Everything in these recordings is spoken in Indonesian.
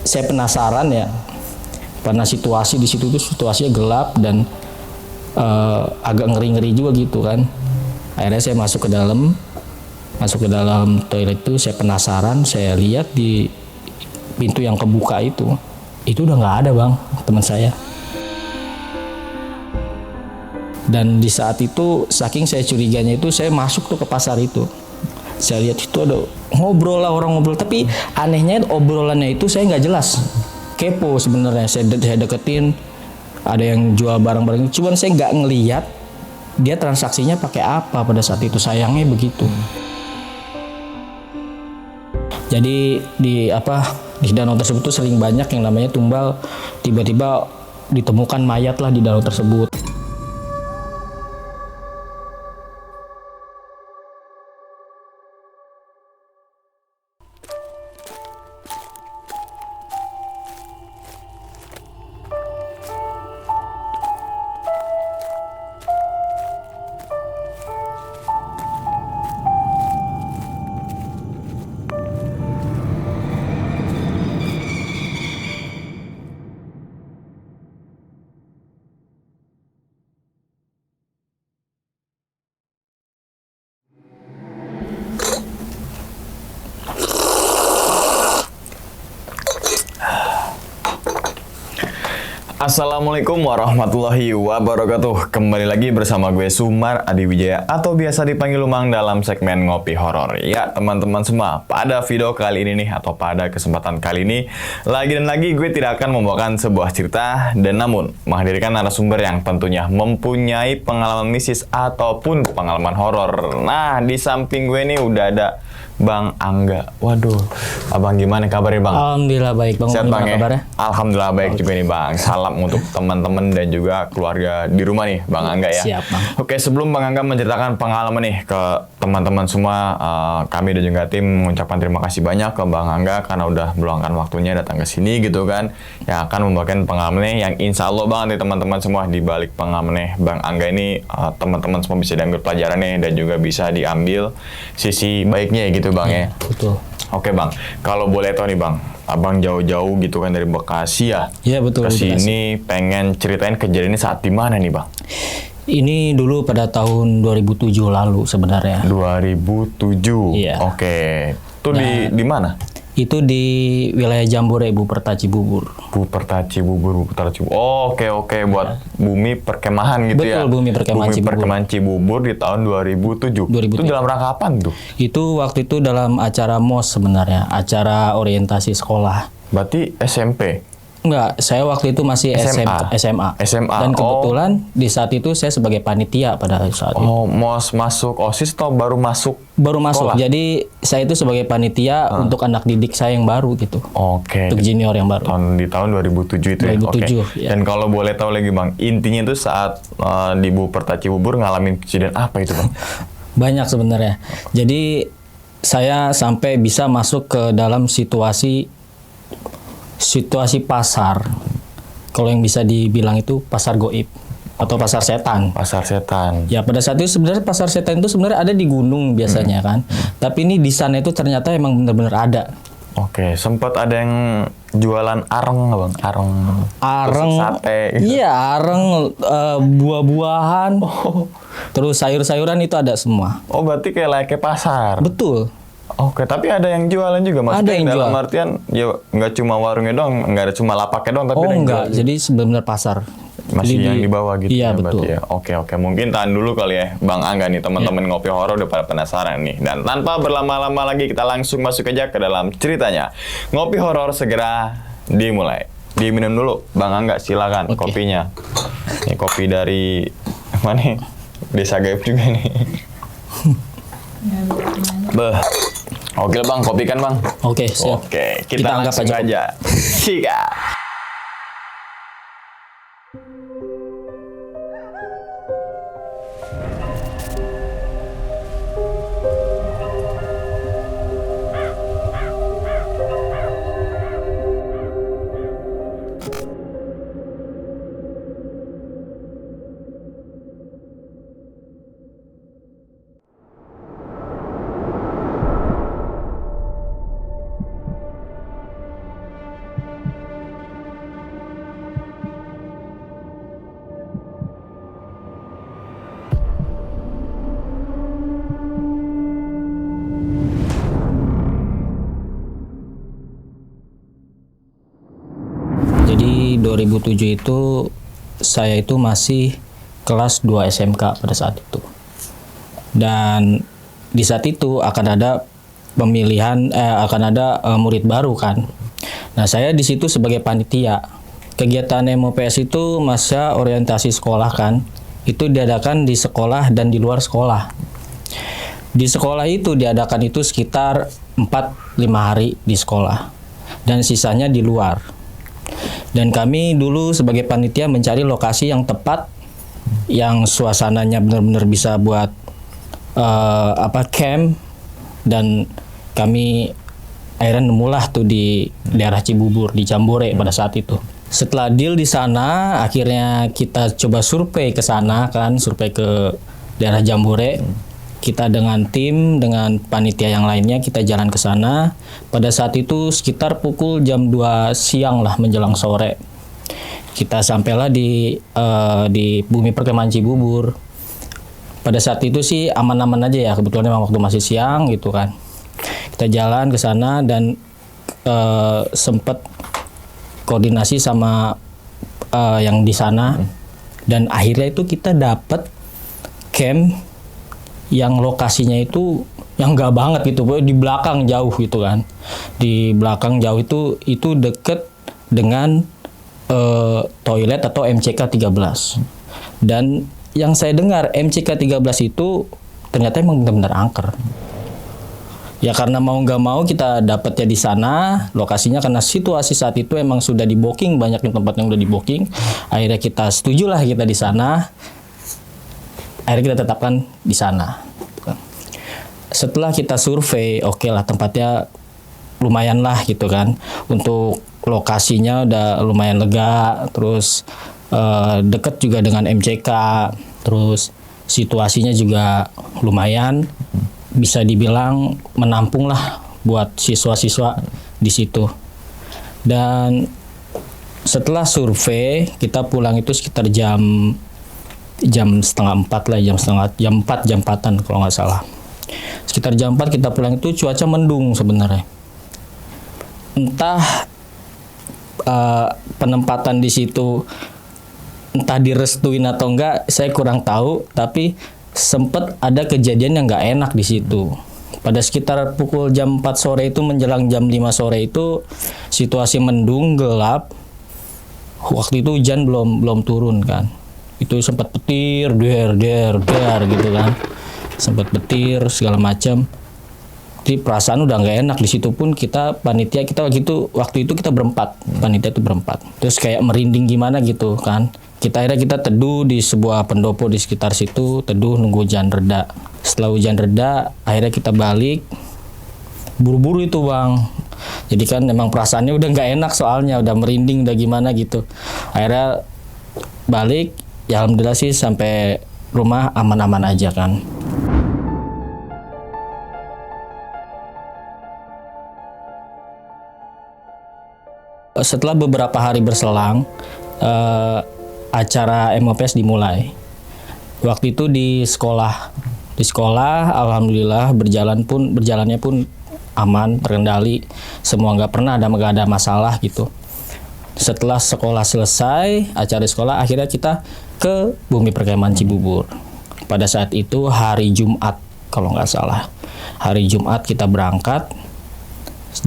saya penasaran ya, karena situasi di situ tuh situasinya gelap dan agak ngeri-ngeri juga gitu kan. Akhirnya saya masuk ke dalam toilet itu, saya penasaran, saya lihat di pintu yang kebuka itu udah nggak ada bang, teman saya. Dan di saat itu saking saya curiganya itu, saya masuk tuh ke pasar itu. Saya lihat itu ada ngobrol lah, orang ngobrol, tapi anehnya obrolannya itu saya nggak jelas. Kepo sebenarnya, saya deketin, ada yang jual barang-barang, cuman saya nggak ngelihat dia transaksinya pakai apa pada saat itu, sayangnya begitu. Jadi di danau tersebut tuh sering banyak yang namanya tumbal, tiba-tiba ditemukan mayat lah di danau tersebut. Assalamualaikum warahmatullahi wabarakatuh. Kembali lagi bersama gue Sumar Adi Wijaya atau biasa dipanggil Lumang dalam segmen Ngopi Horor. Ya teman-teman semua, pada video kali ini nih atau pada kesempatan kali ini lagi dan lagi gue tidak akan membawakan sebuah cerita dan namun menghadirkan narasumber yang tentunya mempunyai pengalaman mistis ataupun pengalaman horor. Nah, di samping gue nih udah ada Bang Angga. Waduh, abang gimana kabarnya bang? Alhamdulillah baik bang. Sehat bang ya? Kabarnya? Alhamdulillah baik juga nih bang. Salam untuk teman-teman dan juga keluarga di rumah nih bang Angga ya. Siap bang. Oke, sebelum bang Angga menceritakan pengalaman nih ke teman-teman semua, kami dan juga tim mengucapkan terima kasih banyak ke bang Angga karena udah meluangkan waktunya datang ke sini gitu kan. Yang akan membawakan pengalamannya yang insya Allah bang, teman-teman semua di balik pengalamannya bang Angga ini, teman-teman semua bisa diambil pelajarannya dan juga bisa diambil sisi baiknya gitu bang ya. Betul. Oke bang, kalau boleh tahu nih bang, abang jauh-jauh gitu kan dari Bekasi ya? Iya betul. Ke sini pengen ceritain kejadian ini saat di mana nih bang? Ini dulu pada tahun 2007 lalu sebenarnya. 2007. Iya. Oke. Itu di mana? Itu di wilayah Jambore, Buperta Cibubur. Buperta Cibubur. Oh, oke. Buat bumi perkemahan gitu ya? Betul, bumi perkemahan Bumi Cibubur. perkemahan Cibubur di tahun 2007. 2007. Itu dalam rangka apa tuh? Itu waktu itu dalam acara MOS sebenarnya, acara orientasi sekolah. Berarti SMP? Enggak, saya waktu itu masih SMA. Dan kebetulan di saat itu saya sebagai panitia pada saat itu. Oh, MOS masuk OSIS atau baru masuk? Baru masuk. Sekolah? Jadi saya itu sebagai panitia untuk anak didik saya yang baru gitu. Oke. Untuk junior yang baru. Di tahun 2007 itu 2007, ya? Oke. ya. Dan kalau boleh tahu lagi bang, intinya itu saat di Buperta Cibubur ngalamin kejadian apa itu bang? Banyak sebenarnya. Jadi saya sampai bisa masuk ke dalam situasi pasar. Kalau yang bisa dibilang itu pasar goib atau pasar setan. Pasar setan. Ya pada saat itu sebenarnya pasar setan itu sebenarnya ada di gunung biasanya kan. Tapi ini di sana itu ternyata emang benar-benar ada. Oke, sempat ada yang jualan areng nggak bang? Areng, sate. Gitu. Iya areng, buah-buahan, terus sayur-sayuran itu ada semua. Oh berarti kayak pasar. Betul. Oke, tapi ada yang jualan juga maksudnya Ada yang dalam jual. artian ya nggak cuma warungnya doang, nggak ada cuma lapaknya doang, tapi Oh ada yang enggak, jual. jadi sebenarnya pasar. Masih Jadi yang di bawah gitu iya, ya berarti betul. ya. Oke. Mungkin tahan dulu kali ya Bang Angga nih, teman-teman ngopi horor udah pada penasaran nih. Dan tanpa berlama-lama lagi kita langsung masuk aja ke dalam ceritanya. Ngopi horor segera dimulai. Diminum dulu Bang Angga, silakan kopinya. Ini kopi dari mana? Desa Gaib juga nih. Beh. Oke bang, kopi kan bang? Oke, siap. Oke, Kita anggap langsung aja. aja. Sikat. 2007 itu saya itu masih kelas 2 SMK pada saat itu. Dan di saat itu akan ada murid baru kan. Nah, saya di situ sebagai panitia. Kegiatan MOPS itu masa orientasi sekolah kan. Itu diadakan di sekolah dan di luar sekolah. Di sekolah itu diadakan itu sekitar 4-5 hari di sekolah. Dan sisanya di luar. Dan kami dulu sebagai panitia mencari lokasi yang tepat, yang suasananya benar-benar bisa buat camp, dan kami akhirnya nemulah tuh di daerah Cibubur di Jambore pada saat itu. Setelah deal di sana, akhirnya kita coba survei ke sana kan, survei ke daerah Jambore. Kita dengan tim, dengan panitia yang lainnya kita jalan ke sana. Pada saat itu sekitar pukul jam 2 siang lah menjelang sore. Kita sampailah di Bumi Perkemahan Cibubur. Pada saat itu sih aman-aman aja ya, kebetulan memang waktu masih siang gitu kan. Kita jalan ke sana dan sempat koordinasi sama yang di sana, dan akhirnya itu kita dapat camp yang lokasinya itu yang enggak banget gitu, di belakang jauh gitu kan. Di belakang jauh itu deket dengan toilet atau MCK 13. Dan yang saya dengar MCK 13 itu ternyata emang benar-benar angker. Ya karena mau nggak mau kita dapatnya di sana lokasinya, karena situasi saat itu emang sudah di booking, banyak tempat yang udah di booking. Akhirnya kita setujulah kita di sana. Akhirnya kita tetapkan di sana. Setelah kita survei, oke lah tempatnya lumayan lah gitu kan. Untuk lokasinya udah lumayan lega, terus dekat juga dengan MCK, terus situasinya juga lumayan, bisa dibilang menampung lah buat siswa-siswa di situ. Dan setelah survei kita pulang itu sekitar jam 3:30 lah, jam 4-an kalau nggak salah. Sekitar jam 4 kita pulang itu cuaca mendung sebenarnya. Entah penempatan di situ entah direstuin atau enggak, saya kurang tahu, tapi sempat ada kejadian yang nggak enak di situ. Pada sekitar pukul jam 4 sore itu menjelang jam 5 sore itu situasi mendung, gelap. Waktu itu hujan belum turun kan. Itu sempat petir, der gitu kan. Sempat petir segala macam. Jadi perasaan udah nggak enak. Di situ pun kita panitia, kita waktu itu kita berempat, panitia itu berempat. Terus kayak merinding gimana gitu kan. Akhirnya kita teduh di sebuah pendopo di sekitar situ, teduh nunggu hujan reda. Setelah hujan reda, akhirnya kita balik. Buru-buru itu bang. Jadi kan emang perasaannya udah nggak enak, soalnya udah merinding, udah gimana gitu. Akhirnya balik, ya alhamdulillah sih sampai rumah aman-aman aja kan. Setelah beberapa hari berselang, acara MOPS dimulai. Waktu itu di sekolah alhamdulillah berjalannya pun aman, terkendali, semua nggak ada masalah gitu. Setelah sekolah selesai, acara sekolah, akhirnya kita ke Bumi Perkemahan Cibubur. Pada saat itu hari Jumat kalau nggak salah, hari Jumat kita berangkat.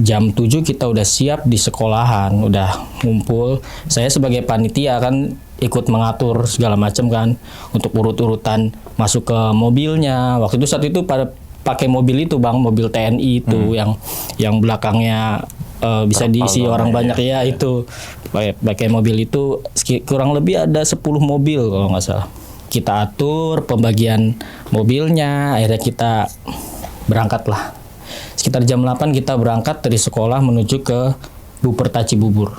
Jam 7 kita udah siap di sekolahan, udah ngumpul. Saya sebagai panitia kan ikut mengatur segala macam kan, untuk urut-urutan masuk ke mobilnya. Waktu itu saat itu pada pakai mobil itu bang, mobil TNI itu yang belakangnya bisa diisi orang banyak ya, itu pakai mobil itu kurang lebih ada 10 mobil kalau nggak salah. Kita atur pembagian mobilnya, akhirnya kita berangkat lah. Sekitar jam 8 kita berangkat dari sekolah menuju ke Buperta Cibubur.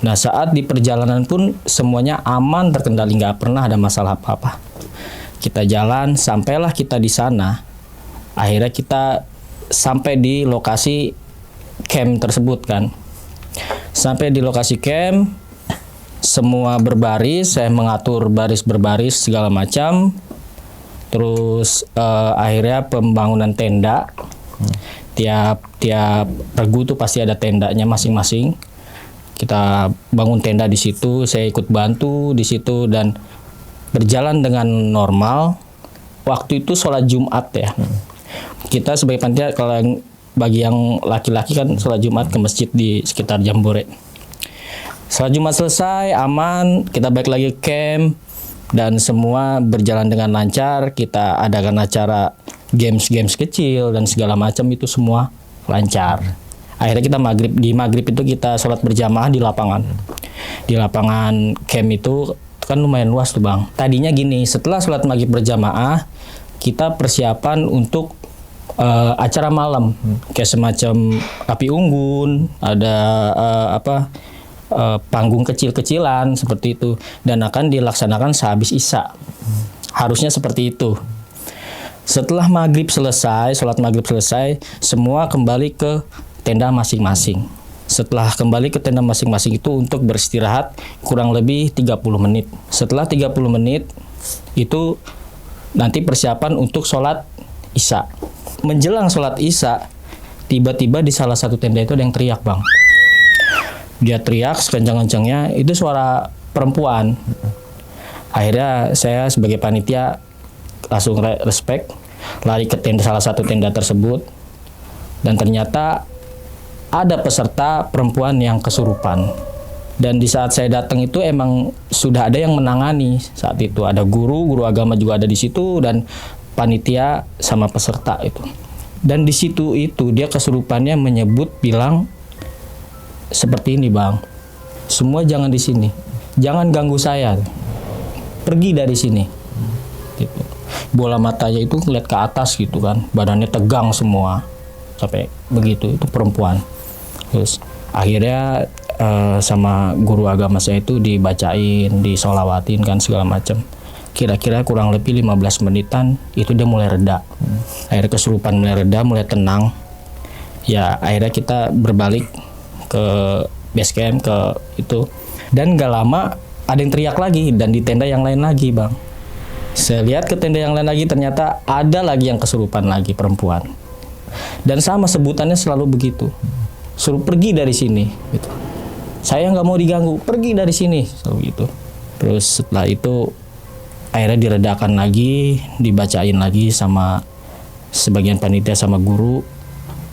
Nah saat di perjalanan pun semuanya aman, terkendali, nggak pernah ada masalah apa-apa. Kita jalan, sampailah kita di sana. Akhirnya kita sampai di lokasi camp tersebut kan. Sampai di lokasi camp, semua berbaris, saya mengatur baris berbaris segala macam. Terus akhirnya pembangunan tenda. Tiap regu tuh pasti ada tendanya masing-masing. Kita bangun tenda di situ, saya ikut bantu di situ dan berjalan dengan normal. Waktu itu sholat Jumat ya. Kita sebagai panitia, kalau bagi yang laki-laki kan sholat Jumat ke masjid di sekitar Jambore. Sholat Jumat selesai, aman, kita balik lagi ke camp dan semua berjalan dengan lancar. Kita adakan acara games kecil dan segala macam, itu semua lancar. Akhirnya kita maghrib itu kita sholat berjamaah di lapangan. Di lapangan camp itu kan lumayan luas tuh bang. Tadinya gini, setelah sholat maghrib berjamaah, kita persiapan untuk acara malam, kayak semacam api unggun, ada panggung kecil-kecilan seperti itu, dan akan dilaksanakan sehabis isya. Harusnya seperti itu. Setelah maghrib selesai, sholat maghrib selesai, semua kembali ke tenda masing-masing. Setelah kembali ke tenda masing-masing itu untuk beristirahat kurang lebih 30 menit. Setelah 30 menit itu nanti persiapan untuk sholat isya. Menjelang sholat isya, tiba-tiba di salah satu tenda itu ada yang teriak bang. Dia teriak sekencang-kencangnya, itu suara perempuan. Akhirnya saya sebagai panitia langsung respect, lari ke tenda, salah satu tenda tersebut, dan ternyata ada peserta perempuan yang kesurupan. Dan di saat saya datang itu emang sudah ada yang menangani saat itu. Ada guru agama juga ada di situ, dan panitia sama peserta itu. Dan di situ itu dia kesurupannya bilang seperti ini bang, semua jangan di sini, jangan ganggu saya, pergi dari sini. Gitu. Bola matanya itu ngeliat ke atas gitu kan, badannya tegang semua, sampai begitu, itu perempuan. Terus akhirnya sama guru agama saya itu dibacain, disolawatin kan segala macam. Kira-kira kurang lebih 15 menitan itu dia mulai reda. Akhirnya kesurupan mulai reda, mulai tenang. Ya akhirnya kita berbalik ke base camp ke itu. Dan gak lama ada yang teriak lagi, dan di tenda yang lain lagi bang. Saya lihat ke tenda yang lain lagi, ternyata ada lagi yang kesurupan lagi, perempuan. Dan sama sebutannya selalu begitu. Suruh pergi dari sini gitu. Saya nggak mau diganggu, pergi dari sini, selalu gitu. Terus setelah itu akhirnya diredakan lagi, dibacain lagi sama sebagian panitia sama guru,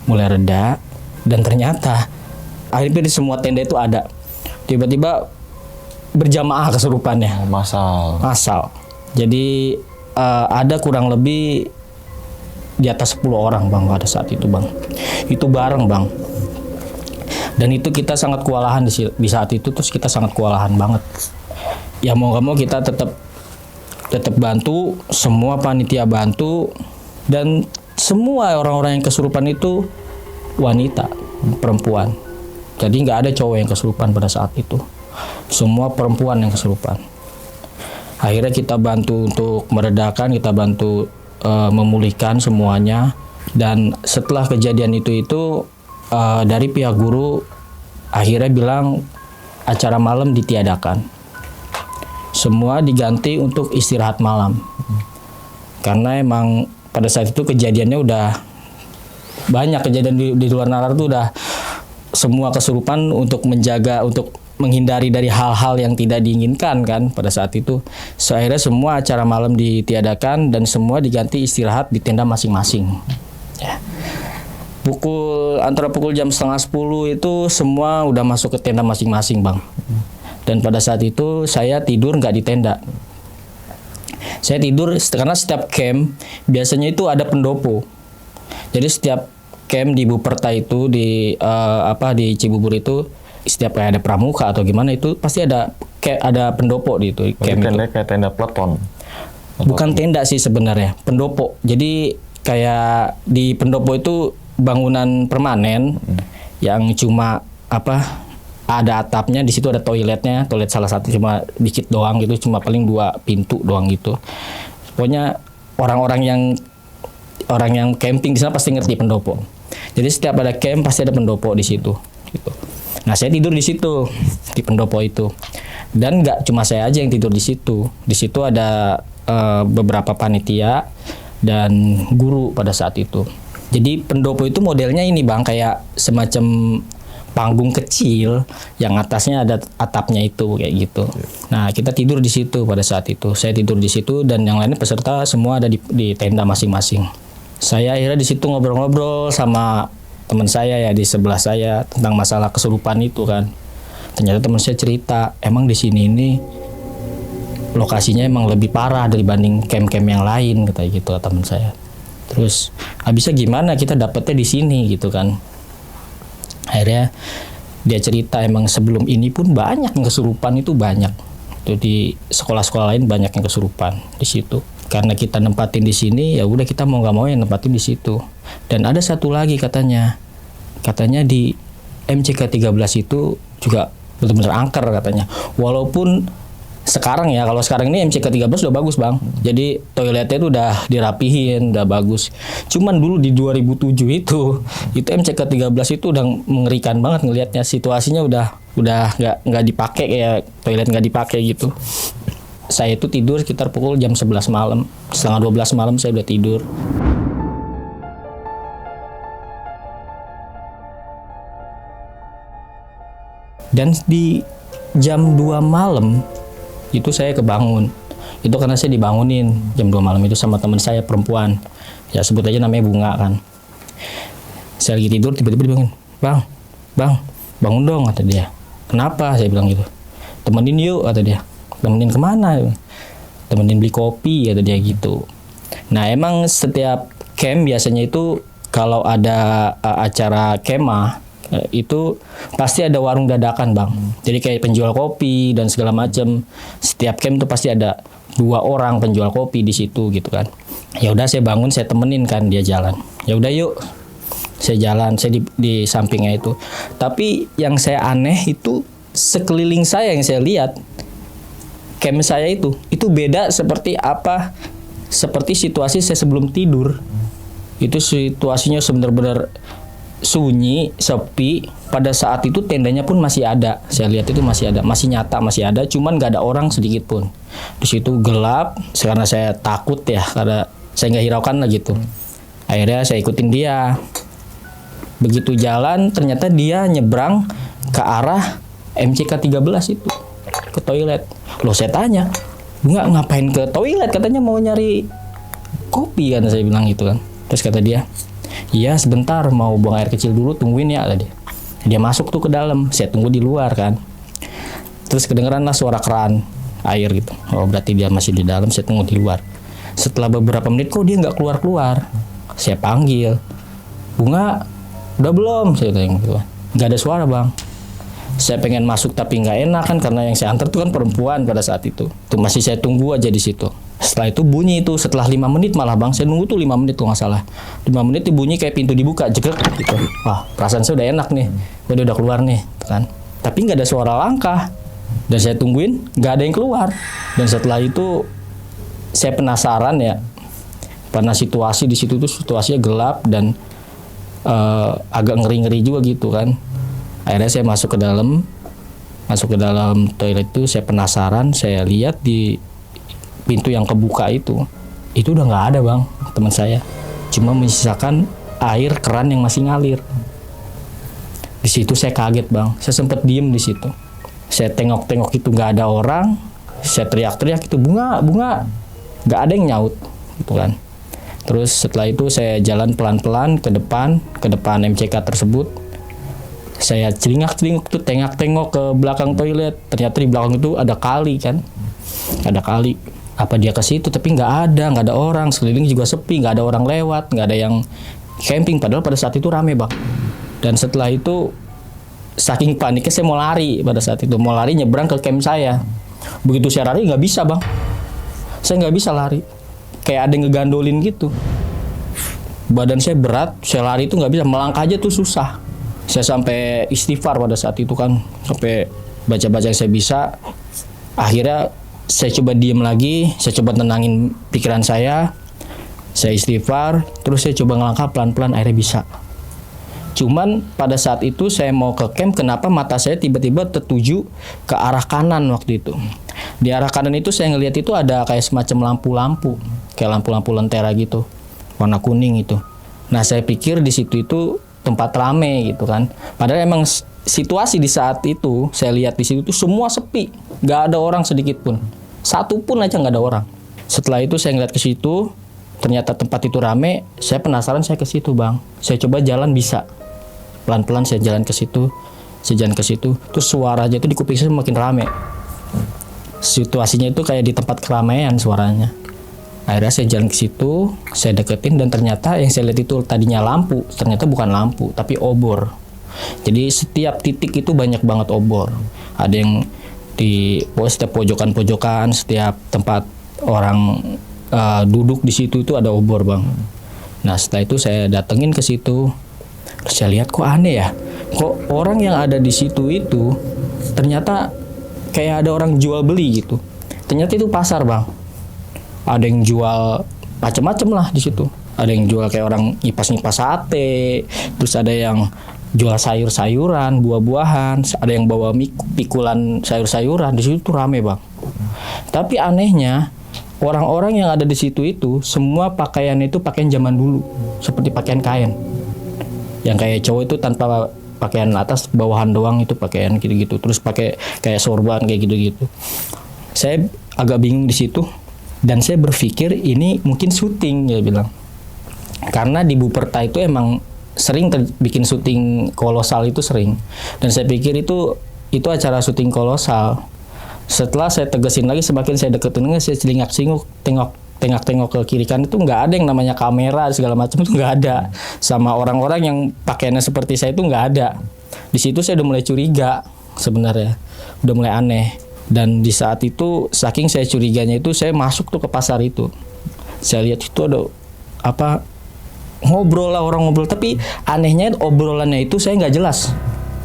mulai reda. Dan ternyata akhirnya di semua tenda itu ada, tiba-tiba berjamaah kesurupannya. Massal. Jadi ada kurang lebih di atas 10 orang bang pada saat itu bang. Itu bareng bang. Dan itu kita sangat kewalahan di saat itu, terus kita sangat kewalahan banget. Ya mau gak mau kita tetap bantu, semua panitia bantu, dan semua orang-orang yang kesurupan itu wanita, perempuan. Jadi nggak ada cowok yang kesurupan pada saat itu, semua perempuan yang kesurupan. Akhirnya kita bantu untuk meredakan, kita bantu memulihkan semuanya. Dan setelah kejadian itu dari pihak guru akhirnya bilang acara malam ditiadakan. Semua diganti untuk istirahat malam. Karena emang pada saat itu kejadiannya udah banyak kejadian di luar nalar tuh, udah semua kesurupan untuk menghindari dari hal-hal yang tidak diinginkan kan pada saat itu. So, akhirnya semua acara malam ditiadakan dan semua diganti istirahat di tenda masing-masing. Ya. Antara pukul jam 9:30 itu semua udah masuk ke tenda masing-masing bang. Dan pada saat itu saya tidur nggak di tenda. Saya tidur karena setiap camp biasanya itu ada pendopo. Jadi setiap camp di Buperta itu di Cibubur itu, setiap kayak ada pramuka atau gimana itu pasti ada pendopo di itu camp. Tenda kayak tenda peleton. Bukan tenda sih sebenarnya, pendopo. Jadi kayak di pendopo itu bangunan permanen yang cuma ada atapnya, di situ ada toiletnya, toilet salah satu cuma dikit doang gitu, cuma paling 2 pintu doang gitu. Pokoknya orang yang camping di sana pasti ngerti pendopo. Jadi setiap ada camp pasti ada pendopo di situ gitu. Nah, saya tidur di situ di pendopo itu. Dan nggak cuma saya aja yang tidur di situ. Di situ ada beberapa panitia dan guru pada saat itu. Jadi pendopo itu modelnya ini bang, kayak semacam panggung kecil yang atasnya ada atapnya itu kayak gitu. Nah, kita tidur di situ pada saat itu. Saya tidur di situ dan yang lainnya peserta semua ada di tenda masing-masing. Saya akhirnya di situ ngobrol-ngobrol sama teman saya ya di sebelah saya tentang masalah kesurupan itu kan. Ternyata teman saya cerita, emang di sini ini lokasinya emang lebih parah dibanding camp-camp yang lain kata gitu teman saya. Terus habisnya gimana kita dapetnya di sini gitu kan. Akhirnya dia cerita emang sebelum ini pun banyak yang kesurupan itu banyak. Itu di sekolah-sekolah lain banyak yang kesurupan di situ. Karena kita nempatin di sini ya udah kita mau nggak mau yang nempatin di situ. Dan ada satu lagi katanya di MCK 13 itu juga benar-benar angker katanya. Walaupun sekarang ya, kalau sekarang ini MCK 13 udah bagus bang. Jadi toiletnya itu udah dirapihin, udah bagus. Cuman dulu di 2007 itu MCK 13 itu udah mengerikan banget ngelihatnya. Situasinya udah nggak dipakai, kayak toilet nggak dipakai gitu. Saya itu tidur sekitar pukul jam 11 malam, setengah 12 malam saya udah tidur. Dan di jam 2 malam itu saya kebangun. Itu karena saya dibangunin jam 2 malam itu sama teman saya perempuan. Ya sebut aja namanya Bunga kan. Saya lagi tidur tiba-tiba dibangun. Bang, bangun dong kata dia. Kenapa? Saya bilang gitu. Temenin yuk kata dia. Temenin kemana? Temenin beli kopi kata dia gitu. Nah emang setiap camp biasanya itu kalau ada acara kemah itu pasti ada warung dadakan bang. Jadi kayak penjual kopi dan segala macam. Setiap camp itu pasti ada 2 orang penjual kopi di situ gitu kan. Ya udah saya bangun, saya temenin kan dia jalan. Ya udah yuk, saya jalan, saya di sampingnya itu. Tapi yang saya aneh itu sekeliling saya yang saya lihat camp saya itu beda seperti apa, seperti situasi saya sebelum tidur. Itu situasinya benar-benar sunyi, sepi. Pada saat itu tendanya pun masih ada. Saya lihat itu masih ada, masih nyata, masih ada. Cuman nggak ada orang sedikit pun. Di situ gelap. Karena saya takut ya, karena saya nggak hiraukan lah gitu. Akhirnya saya ikutin dia. Begitu jalan, ternyata dia nyebrang ke arah MCK 13 itu, ke toilet. Loh saya tanya, Bunga ngapain ke toilet? Katanya mau nyari kopi kan, saya bilang gitu kan. Terus kata dia, iya sebentar mau buang air kecil dulu, tungguin ya tadi. Dia masuk tuh ke dalam, saya tunggu di luar kan. Terus kedengeran lah suara keran air gitu. Oh berarti dia masih di dalam, saya tunggu di luar. Setelah beberapa menit kok dia nggak keluar-keluar. Saya panggil, Bunga udah belum? Saya tanya gitu kan. Nggak ada suara bang. Saya pengen masuk tapi nggak enak kan, karena yang saya antar tuh kan perempuan pada saat itu. Tuh masih saya tunggu aja di situ. Setelah itu bunyi itu, setelah 5 menit malah bang, saya nunggu tuh 5 menit tuh nggak salah. 5 menit itu bunyi kayak pintu dibuka, jegrek gitu. Wah perasaan saya udah enak nih, udah keluar nih kan. Tapi nggak ada suara langkah. Dan saya tungguin, nggak ada yang keluar. Dan setelah itu saya penasaran ya, karena situasi di situ tuh situasinya gelap dan agak ngeri-ngeri juga gitu kan. Akhirnya saya masuk ke dalam toilet itu, saya penasaran, saya lihat di pintu yang kebuka itu udah nggak ada bang, teman saya. Cuma menyisakan air keran yang masih ngalir. Di situ saya kaget bang, saya sempat diem di situ. Saya tengok-tengok itu nggak ada orang, saya teriak-teriak itu bunga, nggak ada yang nyaut, gitu kan. Terus setelah itu saya jalan pelan-pelan ke depan MCK tersebut. Saya celingak-celinguk tuh, tengok-tengok ke belakang toilet. Ternyata di belakang itu ada kali kan, ada kali. Apa dia ke situ? Tapi nggak ada orang. Sekeliling juga sepi, nggak ada orang lewat, nggak ada yang camping. Padahal pada saat itu rame bang. Dan setelah itu saking paniknya saya mau lari pada saat itu, mau lari nyebrang ke camp saya. Begitu saya lari nggak bisa bang, saya nggak bisa lari, kayak ada yang ngegandolin gitu. Badan saya berat, saya lari itu nggak bisa, melangkah aja tuh susah. Saya sampai istighfar pada saat itu kan, sampai baca-baca yang saya bisa. Akhirnya saya coba diem lagi, saya coba tenangin pikiran saya istighfar, terus saya coba ngelangkah pelan-pelan, akhirnya bisa. Cuman pada saat itu saya mau ke camp, kenapa mata saya tiba-tiba tertuju ke arah kanan waktu itu. Di arah kanan itu saya ngelihat itu ada kayak semacam lampu-lampu, kayak lampu-lampu lentera gitu, warna kuning itu. Nah saya pikir di situ itu tempat rame gitu kan. Padahal emang situasi di saat itu saya lihat di situ tuh semua sepi, nggak ada orang sedikit pun, satu pun aja nggak ada orang. Setelah itu saya ngeliat ke situ, ternyata tempat itu rame. Saya penasaran, saya ke situ bang. Saya coba jalan bisa, pelan-pelan saya jalan ke situ, terus suaranya itu di kuping saya makin rame. Situasinya itu kayak di tempat keramaian suaranya. Akhirnya saya jalan ke situ, saya deketin, dan ternyata yang saya lihat itu tadinya lampu, ternyata bukan lampu tapi obor. Jadi setiap titik itu banyak banget obor. Ada yang di setiap pojokan-pojokan, setiap tempat orang duduk di situ itu ada obor bang. Nah setelah itu saya datengin ke situ, terus saya lihat kok aneh ya, kok orang yang ada di situ itu ternyata kayak ada orang jual beli gitu. Ternyata itu pasar bang. Ada yang jual macam-macam lah di situ. Ada yang jual kayak orang ngipas-ngipas sate, terus ada yang jual sayur-sayuran, buah-buahan, ada yang bawa pikulan sayur-sayuran. Di situ tuh rame bang. Tapi anehnya orang-orang yang ada di situ itu semua pakaian itu pakaian zaman dulu, seperti pakaian kain. Yang kayak cowok itu tanpa pakaian atas, bawahan doang itu pakaian gitu-gitu. Terus pakai kayak sorban kayak gitu-gitu. Saya agak bingung di situ. Dan saya berpikir ini mungkin syuting, dia bilang. Karena di Buperta itu emang sering bikin syuting kolosal itu sering. Dan saya pikir itu acara syuting kolosal. Setelah saya tegesin lagi, semakin saya deketin, saya celingak-celinguk, tengok ke kiri kanan, itu nggak ada yang namanya kamera segala macam, itu nggak ada. Sama orang-orang yang pakaiannya seperti saya itu nggak ada. Di situ saya udah mulai curiga sebenarnya, udah mulai aneh. Dan di saat itu saking saya curiganya itu, saya masuk tuh ke pasar itu. Saya lihat itu ada apa, ngobrol lah, orang ngobrol, tapi anehnya obrolannya itu saya nggak jelas.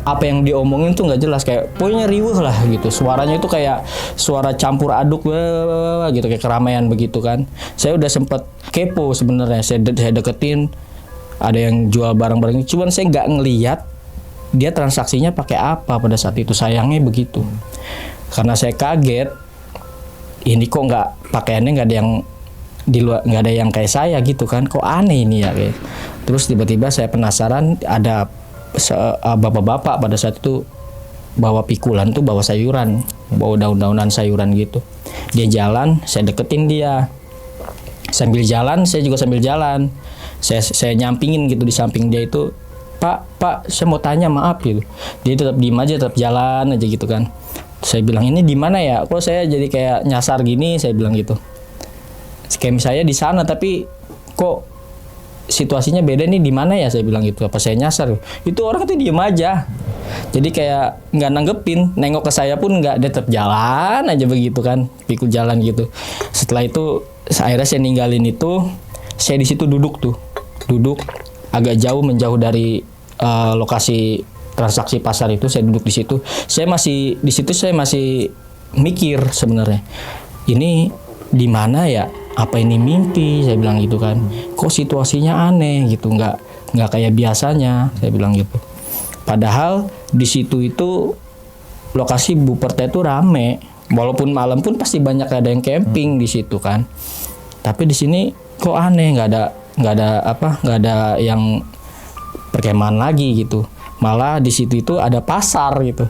Apa yang diomongin tuh nggak jelas, kayak pokoknya riuh lah gitu. Suaranya itu kayak suara campur aduk gitu, kayak keramaian begitu kan. Saya udah sempet kepo sebenarnya, saya deketin, ada yang jual barang-barang, cuman saya nggak ngelihat dia transaksinya pakai apa pada saat itu, sayangnya begitu. Karena saya kaget, ini kok nggak, pakaiannya nggak ada yang di luar, nggak ada yang kayak saya gitu kan, kok aneh ini ya kayak. Terus tiba-tiba saya penasaran, ada bapak-bapak pada saat itu bawa pikulan tuh, bawa sayuran, bawa daun-daunan sayuran gitu. Dia jalan, saya deketin dia. Sambil jalan, saya juga sambil jalan. Saya nyampingin gitu di samping dia itu, Pak, saya mau tanya, maaf gitu. Dia tetap diem aja, tetap jalan aja gitu kan. Saya bilang, ini di mana ya? Kok saya jadi kayak nyasar gini? Saya bilang gitu. Scam saya di sana, tapi kok situasinya beda nih, di mana ya? Saya bilang gitu. Apa saya nyasar? Itu orang tuh diem aja. Jadi kayak nggak nanggepin, nengok ke saya pun nggak, dia tetap jalan aja begitu kan, pikul jalan gitu. Setelah itu akhirnya saya ninggalin itu, saya di situ duduk agak jauh, menjauh dari lokasi transaksi pasar itu. Saya duduk di situ. Saya masih mikir sebenarnya, ini di mana ya? Apa ini mimpi? Saya bilang gitu kan. Kok situasinya aneh gitu, nggak kayak biasanya. Saya bilang gitu. Padahal di situ itu lokasi Buperta itu rame. Walaupun malam pun pasti banyak ada yang camping di situ kan. Tapi di sini kok aneh, nggak ada yang perkemahan lagi gitu. Malah di situ itu ada pasar gitu.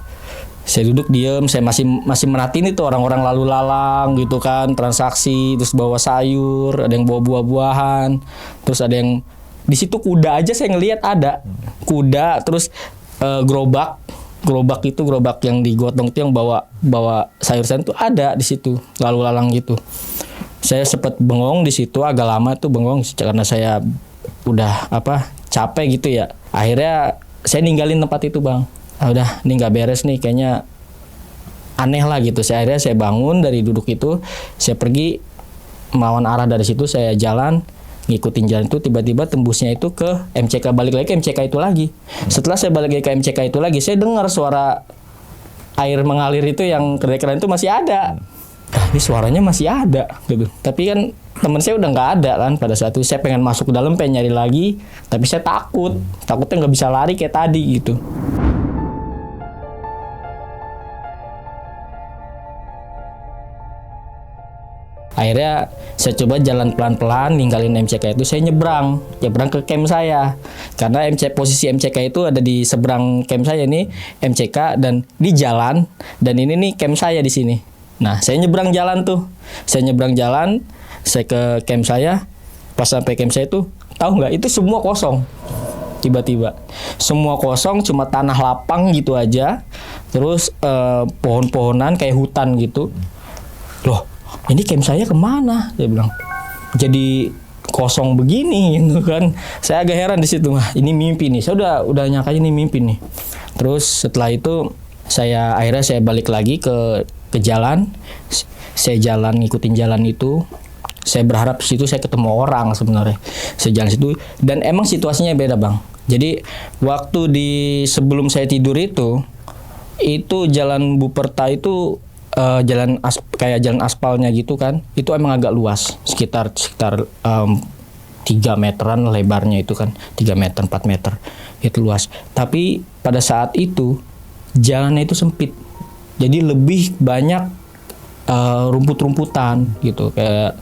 Saya duduk diem, saya masih merhatiin itu orang-orang lalu lalang gitu kan, transaksi, terus bawa sayur, ada yang bawa buah-buahan, terus ada yang di situ kuda aja saya ngelihat ada kuda, terus gerobak yang digotong itu yang bawa sayur-sayur itu ada di situ, lalu lalang gitu. Saya sempat bengong di situ agak lama tuh, bengong karena saya udah capek gitu ya. Akhirnya saya ninggalin tempat itu bang. Udah, ini nggak beres nih, kayaknya aneh lah gitu. Akhirnya saya bangun dari duduk itu, saya pergi melawan arah dari situ, saya jalan, ngikutin jalan itu, tiba-tiba tembusnya itu ke MCK, balik lagi ke MCK itu lagi. Setelah saya balik lagi ke MCK itu lagi, saya dengar suara air mengalir itu yang keren-keren itu masih ada. Ini suaranya masih ada gitu. Tapi kan teman saya udah nggak ada kan pada saat itu. Saya pengen masuk ke dalam, pengen nyari lagi, tapi saya takutnya nggak bisa lari kayak tadi gitu. Akhirnya saya coba jalan pelan-pelan ninggalin MCK itu, saya nyebrang ke camp saya. Karena posisi MCK itu ada di seberang camp saya nih, MCK dan di jalan, dan ini nih camp saya di sini. Nah, saya nyebrang jalan tuh. Saya nyebrang jalan, saya ke camp saya. Pas sampai camp saya tuh, tahu nggak, itu semua kosong. Tiba-tiba semua kosong, cuma tanah lapang gitu aja. Terus pohon-pohonan kayak hutan gitu. Loh, ini camp saya kemana? Dia bilang, jadi kosong begini gitu kan. Saya agak heran di situ. Wah, ini mimpi nih. Saya udah nyangka ini mimpi nih. Terus setelah itu akhirnya saya balik lagi ke jalan. Saya ngikutin jalan itu. Saya berharap di situ saya ketemu orang sebenarnya. Saya jalan situ dan emang situasinya beda, Bang. Jadi waktu sebelum saya tidur itu jalan Buperta itu kayak jalan aspalnya gitu kan. Itu emang agak luas, sekitar 3 meteran lebarnya itu kan. 3 meter, 4 meter. Itu luas. Tapi pada saat itu jalannya itu sempit. Jadi lebih banyak rumput-rumputan gitu, kayak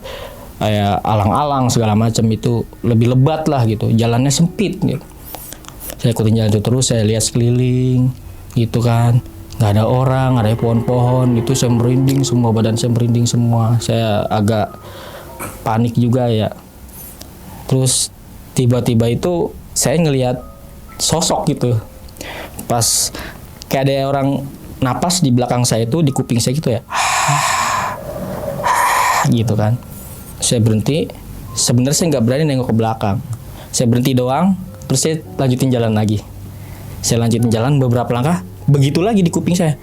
alang-alang segala macam, itu lebih lebat lah gitu, jalannya sempit gitu. Saya ikutin jalan itu terus, saya lihat sekeliling gitu kan, nggak ada orang, nggak ada pohon-pohon, itu saya merinding semua, badan saya merinding semua, saya agak panik juga ya. Terus tiba-tiba itu saya ngelihat sosok gitu, pas kayak ada orang napas di belakang saya itu, di kuping saya gitu ya, gitu kan. Saya berhenti, sebenarnya saya nggak berani nengok ke belakang. Saya berhenti doang, terus saya lanjutin jalan lagi. Saya lanjutin jalan beberapa langkah, begitu lagi di kuping saya.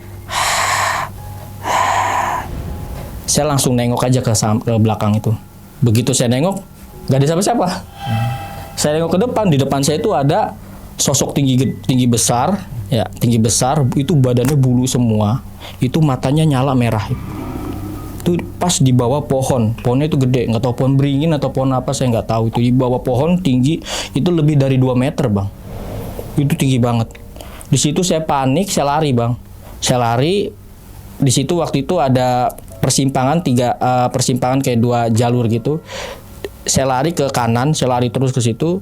Saya langsung nengok aja ke belakang itu. Begitu saya nengok, nggak ada siapa-siapa. Saya nengok ke depan, di depan saya itu ada sosok tinggi besar, ya tinggi besar, itu badannya bulu semua, itu matanya nyala merah. Itu pas di bawah pohonnya itu gede, nggak tahu pohon beringin atau pohon apa, saya nggak tahu. Itu di bawah pohon tinggi, itu lebih dari 2 meter, Bang. Itu tinggi banget. Di situ saya panik, saya lari, Bang. Saya lari. Di situ waktu itu ada persimpangan kayak 2 jalur gitu. Saya lari ke kanan, saya lari terus ke situ.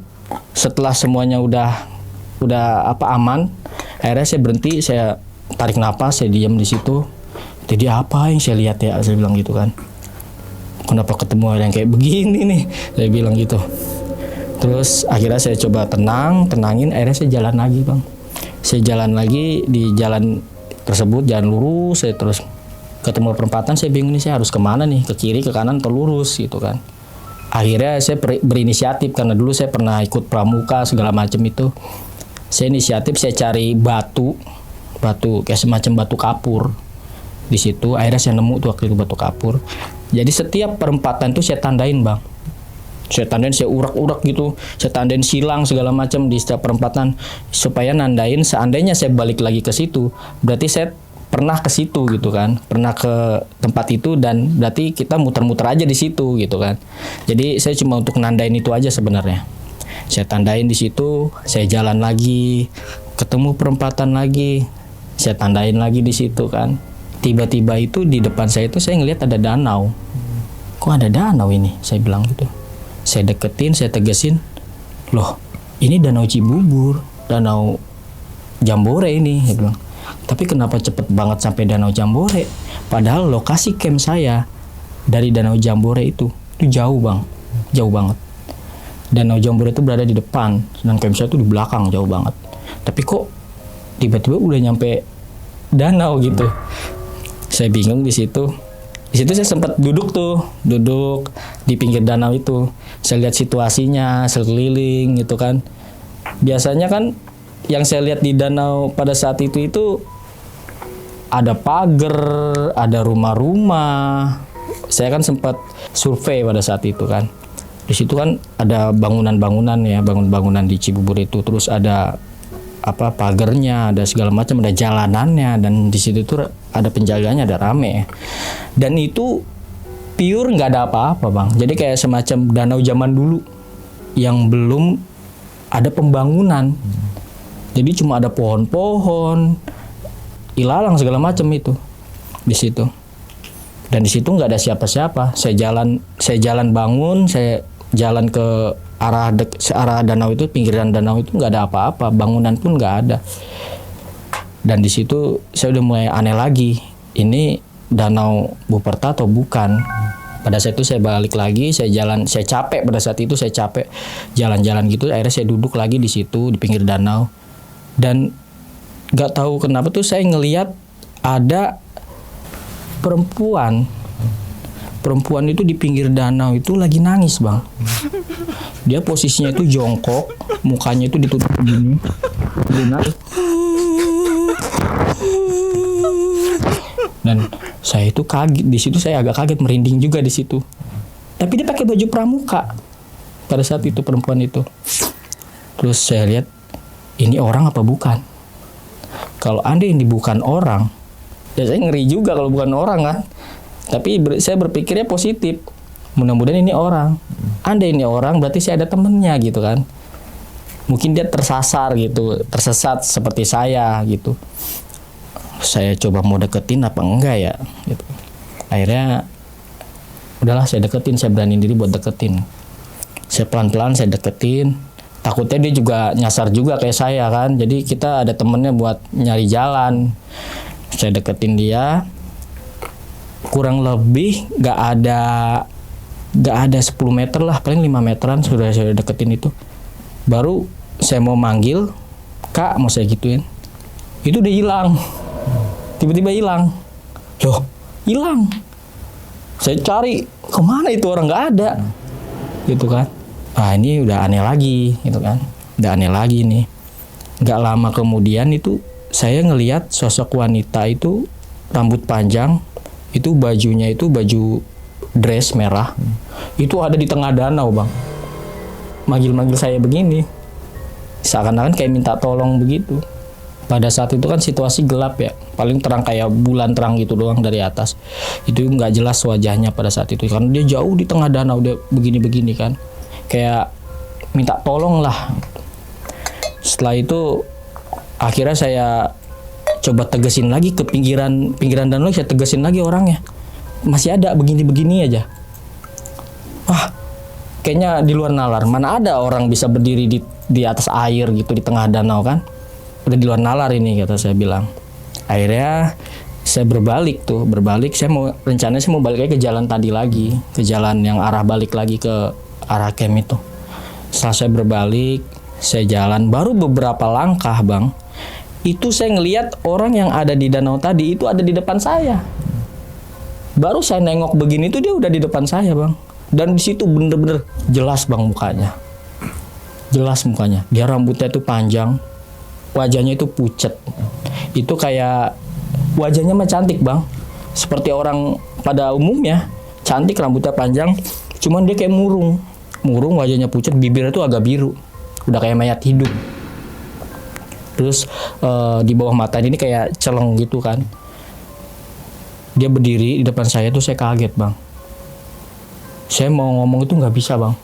Setelah semuanya udah aman, akhirnya saya berhenti, saya tarik napas, saya diam di situ. Jadi apa yang saya lihat ya, saya bilang gitu kan. Kenapa ketemu orang yang kayak begini nih, saya bilang gitu. Terus akhirnya saya coba tenangin, akhirnya saya jalan lagi, Bang. Saya jalan lagi di jalan tersebut, jalan lurus, saya terus ketemu perempatan, saya bingung nih saya harus kemana nih, ke kiri, ke kanan, atau lurus gitu kan. Akhirnya saya berinisiatif, karena dulu saya pernah ikut pramuka segala macam itu. Saya inisiatif, saya cari batu kayak semacam batu kapur. Di situ akhirnya saya nemu tuh waktu itu batu kapur. Jadi setiap perempatan tuh saya tandain, Bang. Saya tandain, saya urak-urak gitu, saya tandain silang segala macam di setiap perempatan supaya nandain seandainya saya balik lagi ke situ, berarti saya pernah ke situ gitu kan, pernah ke tempat itu, dan berarti kita muter-muter aja di situ gitu kan. Jadi saya cuma untuk nandain itu aja sebenarnya. Saya tandain di situ, saya jalan lagi, ketemu perempatan lagi, saya tandain lagi di situ kan. Tiba-tiba itu di depan saya itu saya ngelihat ada danau. Kok ada danau ini? Saya bilang gitu. Saya deketin, saya tegesin. Loh, ini danau Cibubur, danau Jambore ini, saya bilang. Tapi kenapa cepet banget sampai danau Jambore? Padahal lokasi camp saya dari danau Jambore itu jauh, Bang. Jauh banget. Danau Jambore itu berada di depan, dan camp saya itu di belakang, jauh banget. Tapi kok tiba-tiba udah nyampe danau gitu. Saya bingung di situ. Di situ saya sempat duduk di pinggir danau itu. Saya lihat situasinya sekeliling gitu kan. Biasanya kan yang saya lihat di danau pada saat itu ada pagar, ada rumah-rumah. Saya kan sempat survei pada saat itu kan. Di situ kan ada bangunan-bangunan ya, bangunan di Cibubur itu. Terus ada pagernya, ada segala macam, ada jalanannya, dan di situ tuh ada penjaganya, ada rame. Dan itu pure nggak ada apa-apa, Bang. Jadi kayak semacam danau zaman dulu yang belum ada pembangunan. Jadi cuma ada pohon-pohon, ilalang segala macam itu di situ. Dan di situ nggak ada siapa-siapa. Saya jalan bangun, saya jalan ke arah danau itu, pinggiran danau itu nggak ada apa-apa, bangunan pun nggak ada. Dan di situ saya udah mulai aneh lagi, ini danau Buperta atau bukan? Pada saat itu saya balik lagi, saya capek pada saat itu, saya capek jalan-jalan gitu. Akhirnya saya duduk lagi di situ di pinggir danau, dan nggak tahu kenapa tuh saya ngelihat ada perempuan itu di pinggir danau itu lagi nangis, Bang. Dia posisinya itu jongkok, mukanya itu ditutup begini, nangis. Dan saya itu kaget di situ, saya agak kaget, merinding juga di situ. Tapi dia pakai baju pramuka pada saat itu, perempuan itu. Terus saya lihat, ini orang apa bukan? Kalau anda ini bukan orang, ya saya ngeri juga kalau bukan orang kan. Tapi saya berpikirnya positif. Mudah-mudahan ini orang. Anda ini orang, berarti saya ada temennya gitu kan. Mungkin dia tersasar gitu, tersesat seperti saya gitu. Saya coba mau deketin apa enggak ya gitu. Akhirnya udahlah saya deketin, saya beraniin diri buat deketin. Saya pelan-pelan saya deketin. Takutnya dia juga nyasar juga kayak saya kan. Jadi kita ada temennya buat nyari jalan. Saya deketin dia. Kurang lebih nggak ada 10 meter lah, paling 5 meteran sudah saya deketin itu. Baru saya mau manggil, Kak, mau saya gituin. Itu udah hilang. Tiba-tiba hilang. Loh, hilang. Saya cari, kemana itu orang, nggak ada. Gitu kan. Ah, ini udah aneh lagi, gitu kan. Udah aneh lagi nih. Nggak lama kemudian itu saya ngelihat sosok wanita itu rambut panjang, itu bajunya itu baju dress merah, itu ada di tengah danau, Bang. Manggil-manggil saya begini, seakan-akan kayak minta tolong begitu. Pada saat itu kan situasi gelap ya, paling terang kayak bulan terang gitu doang dari atas. Itu nggak jelas wajahnya pada saat itu, karena dia jauh di tengah danau, dia begini-begini kan, kayak minta tolong lah. Setelah itu akhirnya saya coba tegesin lagi ke pinggiran danau, saya tegesin lagi orangnya. Masih ada begini-begini aja. Wah, kayaknya di luar nalar. Mana ada orang bisa berdiri di atas air gitu di tengah danau kan? Udah di luar nalar ini, kata saya bilang. Akhirnya saya berbalik, rencananya saya mau balik lagi ke jalan tadi lagi, ke jalan yang arah balik lagi ke arah camp itu. Setelah saya berbalik, saya jalan baru beberapa langkah, Bang. Itu saya ngelihat orang yang ada di danau tadi itu ada di depan saya. Baru saya nengok begini tuh dia udah di depan saya, Bang. Dan di situ bener-bener jelas, Bang, mukanya. Jelas mukanya. Dia rambutnya itu panjang, wajahnya itu pucet. Itu kayak wajahnya mah cantik, Bang. Seperti orang pada umumnya, cantik, rambutnya panjang, cuman dia kayak murung, wajahnya pucet, bibirnya tuh agak biru. Udah kayak mayat hidup. Terus di bawah mata ini kayak celeng gitu kan. Dia berdiri di depan saya tuh, saya kaget, Bang. Saya mau ngomong itu nggak bisa, Bang.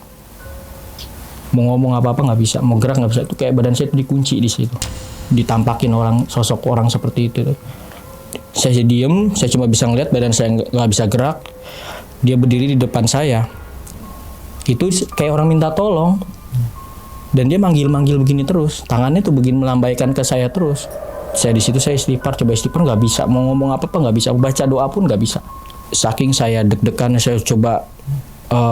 Mau ngomong apa-apa nggak bisa, mau gerak nggak bisa. Itu kayak badan saya tuh dikunci di situ. Ditampakin sosok orang seperti itu. Saya diem, saya cuma bisa ngeliat, badan saya nggak bisa gerak. Dia berdiri di depan saya. Itu kayak orang minta tolong. Dan dia manggil-manggil begini terus, tangannya tuh begini melambaikan ke saya terus. Saya di situ saya istighfar, coba istighfar nggak bisa, mau ngomong apa nggak bisa, baca doa pun nggak bisa. Saking saya deg-degan, saya coba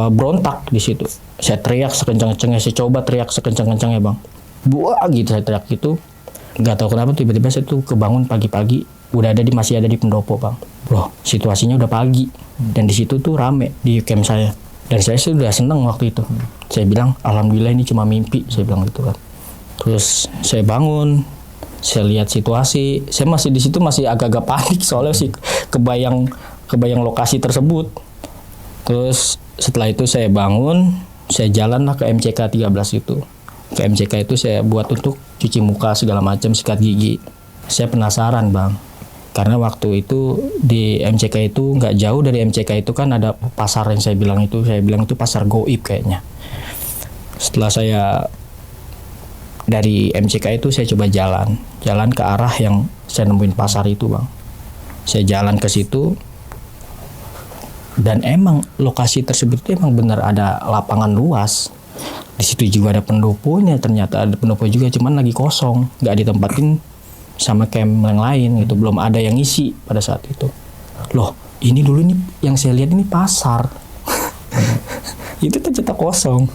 berontak di situ. Saya teriak sekencang-kencangnya, saya coba teriak sekencang-kencangnya, Bang. Buah gitu saya teriak gitu. Nggak tahu kenapa tiba-tiba saya tuh kebangun pagi-pagi, masih ada di pendopo, Bang. Bro, situasinya udah pagi dan di situ tuh rame di camp saya. Dan saya sudah seneng waktu itu. Saya bilang, alhamdulillah ini cuma mimpi, saya bilang gitu kan. Terus saya bangun, saya lihat situasi, saya masih di situ masih agak-agak panik soalnya sih kebayang lokasi tersebut. Terus setelah itu saya bangun, saya jalanlah ke MCK 13 itu. Ke MCK itu saya buat untuk cuci muka segala macam, sikat gigi. Saya penasaran, Bang. Karena waktu itu di MCK itu nggak jauh dari MCK itu kan ada pasar yang saya bilang itu pasar goib kayaknya. Setelah saya dari MCK itu saya coba jalan ke arah yang saya nemuin pasar itu, Bang. Saya jalan ke situ, Dan emang lokasi tersebut itu emang benar ada lapangan luas. Di situ juga ada pendoponya, ternyata ada pendopo juga, cuman lagi kosong, nggak ditempatin sama camp yang lain gitu, belum ada yang ngisi pada saat itu. Loh, ini dulu nih yang saya lihat ini pasar. Itu ternyata kosong.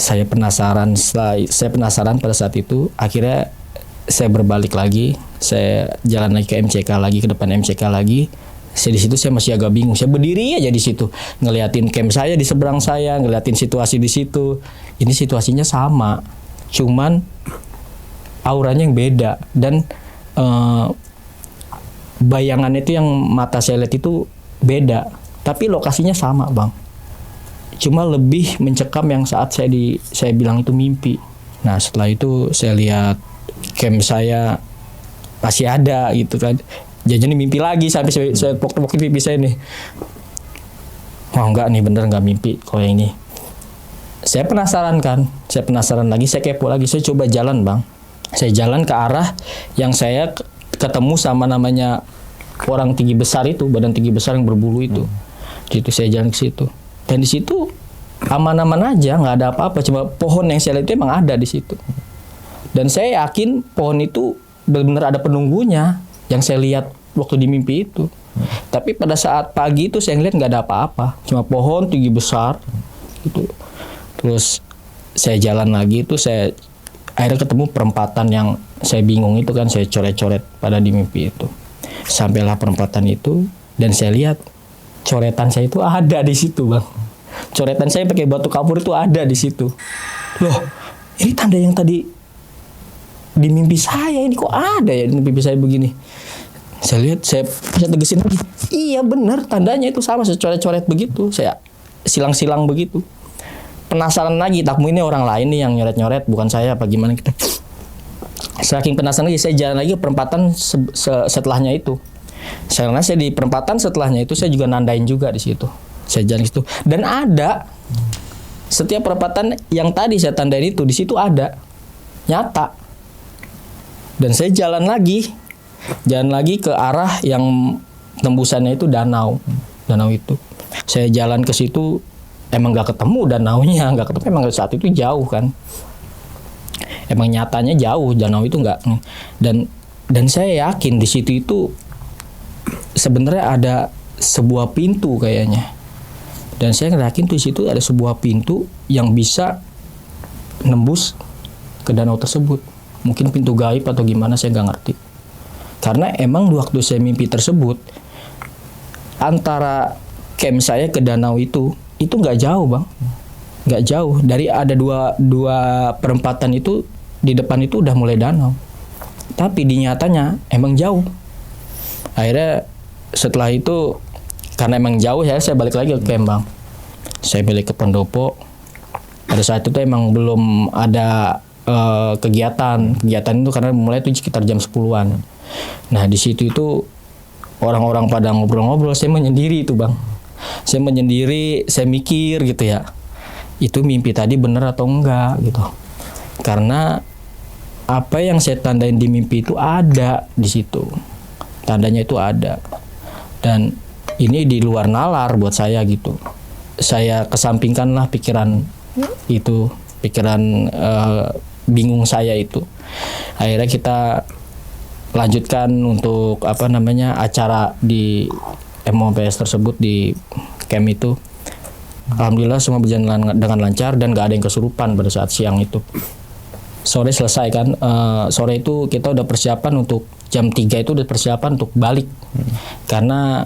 Saya penasaran pada saat itu. Akhirnya saya berbalik lagi, saya jalan lagi ke MCK lagi, ke depan MCK lagi. Saya di situ saya masih agak bingung. Saya berdiri aja di situ, ngeliatin camp saya di seberang saya, ngeliatin situasi di situ. Ini situasinya sama, cuman auranya yang beda dan bayangan itu yang mata saya lihat itu beda. Tapi lokasinya sama, Bang. Cuma lebih mencekam yang saat saya bilang itu mimpi. Nah, setelah itu saya lihat camp saya masih ada gitu kan. Jadi mimpi lagi sampai saya pokok-pokok pipi saya nih. Oh enggak nih, bener enggak mimpi kalau yang ini. Saya penasaran kan. Saya penasaran lagi, saya kepo lagi. Saya coba jalan, Bang. Saya jalan ke arah yang saya ketemu sama namanya orang tinggi besar itu, badan tinggi besar yang berbulu itu. Gitu saya jalan ke situ. Dan di situ aman-aman aja, nggak ada apa-apa. Cuma pohon yang saya lihat itu emang ada di situ. Dan saya yakin pohon itu benar-benar ada penunggunya yang saya lihat waktu di mimpi itu. Tapi pada saat pagi itu saya ngeliat nggak ada apa-apa, cuma pohon tinggi besar gitu. Terus saya jalan lagi itu, saya akhirnya ketemu perempatan yang saya bingung itu kan, saya coret-coret pada di mimpi itu. Sampailah perempatan itu dan saya lihat coretan saya itu ada di situ, Bang. Coretan saya pakai batu kapur itu ada di situ. Loh, ini tanda yang tadi di mimpi saya, ini kok ada ya di mimpi saya begini. Saya lihat, saya tegesin lagi. Iya benar, tandanya itu sama, saya coret-coret begitu, saya silang-silang begitu. Penasaran lagi, takmu ini orang lain nih yang nyoret-nyoret, bukan saya apa gimana gitu. Saking penasaran lagi, saya jalan lagi ke perempatan setelahnya itu. Saya di perempatan setelahnya itu saya juga nandain juga di situ. Saya jalan di situ dan ada setiap perempatan yang tadi saya tandain itu di situ ada nyata. Dan saya jalan lagi ke arah yang tembusannya itu danau itu. Saya jalan ke situ, emang nggak ketemu danaunya, emang saat itu jauh kan. Emang nyatanya jauh, danau itu nggak. Dan saya yakin di situ itu sebenarnya ada sebuah pintu kayaknya. Dan saya yakin tuh di situ ada sebuah pintu yang bisa nembus ke danau tersebut. Mungkin pintu gaib atau gimana, saya nggak ngerti. Karena emang waktu saya mimpi tersebut, antara camp saya ke danau itu nggak jauh, Bang. Nggak jauh. Dari ada dua perempatan itu, di depan itu udah mulai danau. Tapi di nyatanya emang jauh. Akhirnya setelah itu, karena emang jauh ya, saya balik lagi ke camp, Bang. Saya balik ke pendopo. Pada saat itu emang belum ada kegiatan itu karena mulai itu sekitar jam 10-an. Nah di situ itu orang-orang pada ngobrol-ngobrol, saya menyendiri itu, Bang. Saya menyendiri, saya mikir gitu ya, itu mimpi tadi benar atau enggak gitu. Karena apa yang saya tandain di mimpi itu ada di situ, tandanya itu ada. Dan ini di luar nalar buat saya gitu. Saya kesampingkanlah pikiran itu, pikiran bingung saya itu. Akhirnya kita lanjutkan untuk acara di MOPS tersebut di camp itu. Alhamdulillah semua berjalan dengan lancar dan gak ada yang kesurupan pada saat siang itu. Sore selesai kan, sore itu kita udah persiapan untuk jam 3 itu udah persiapan untuk balik. Karena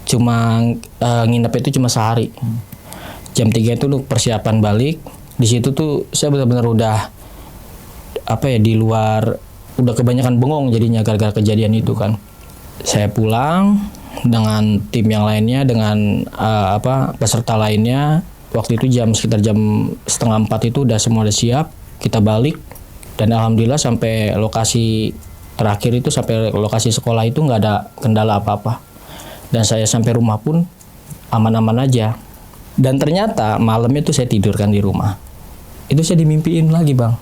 cuma nginep itu cuma sehari. Jam 3 itu untuk persiapan balik. Di situ tuh saya benar-benar udah di luar, udah kebanyakan bengong jadinya gara-gara kejadian itu kan. Saya pulang dengan tim yang lainnya, dengan peserta lainnya. Waktu itu sekitar jam 3:30 itu udah semua udah siap. Kita balik dan alhamdulillah sampai lokasi terakhir itu, sampai lokasi sekolah itu nggak ada kendala apa-apa. Dan saya sampai rumah pun aman-aman aja. Dan ternyata malamnya itu saya tidur kan di rumah. Itu saya dimimpiin lagi, Bang.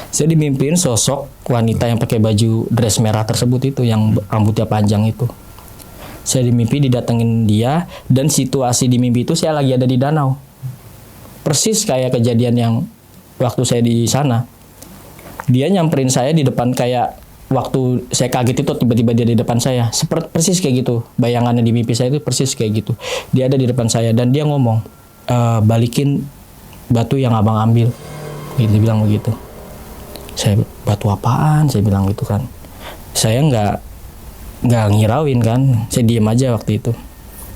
Saya dimimpiin sosok wanita yang pakai baju dress merah tersebut itu, yang rambutnya panjang itu. Saya di mimpi didatengin dia, dan situasi di mimpi itu saya lagi ada di danau. Persis kayak kejadian yang waktu saya di sana. Dia nyamperin saya di depan, kayak waktu saya kaget itu tiba-tiba dia di depan saya. Seperti persis kayak gitu. Bayangannya di mimpi saya itu persis kayak gitu. Dia ada di depan saya dan dia ngomong, balikin batu yang abang ambil. Dia bilang begitu. Saya, batu apaan? Saya bilang gitu kan. Saya nggak ngirauin kan. Saya diem aja waktu itu.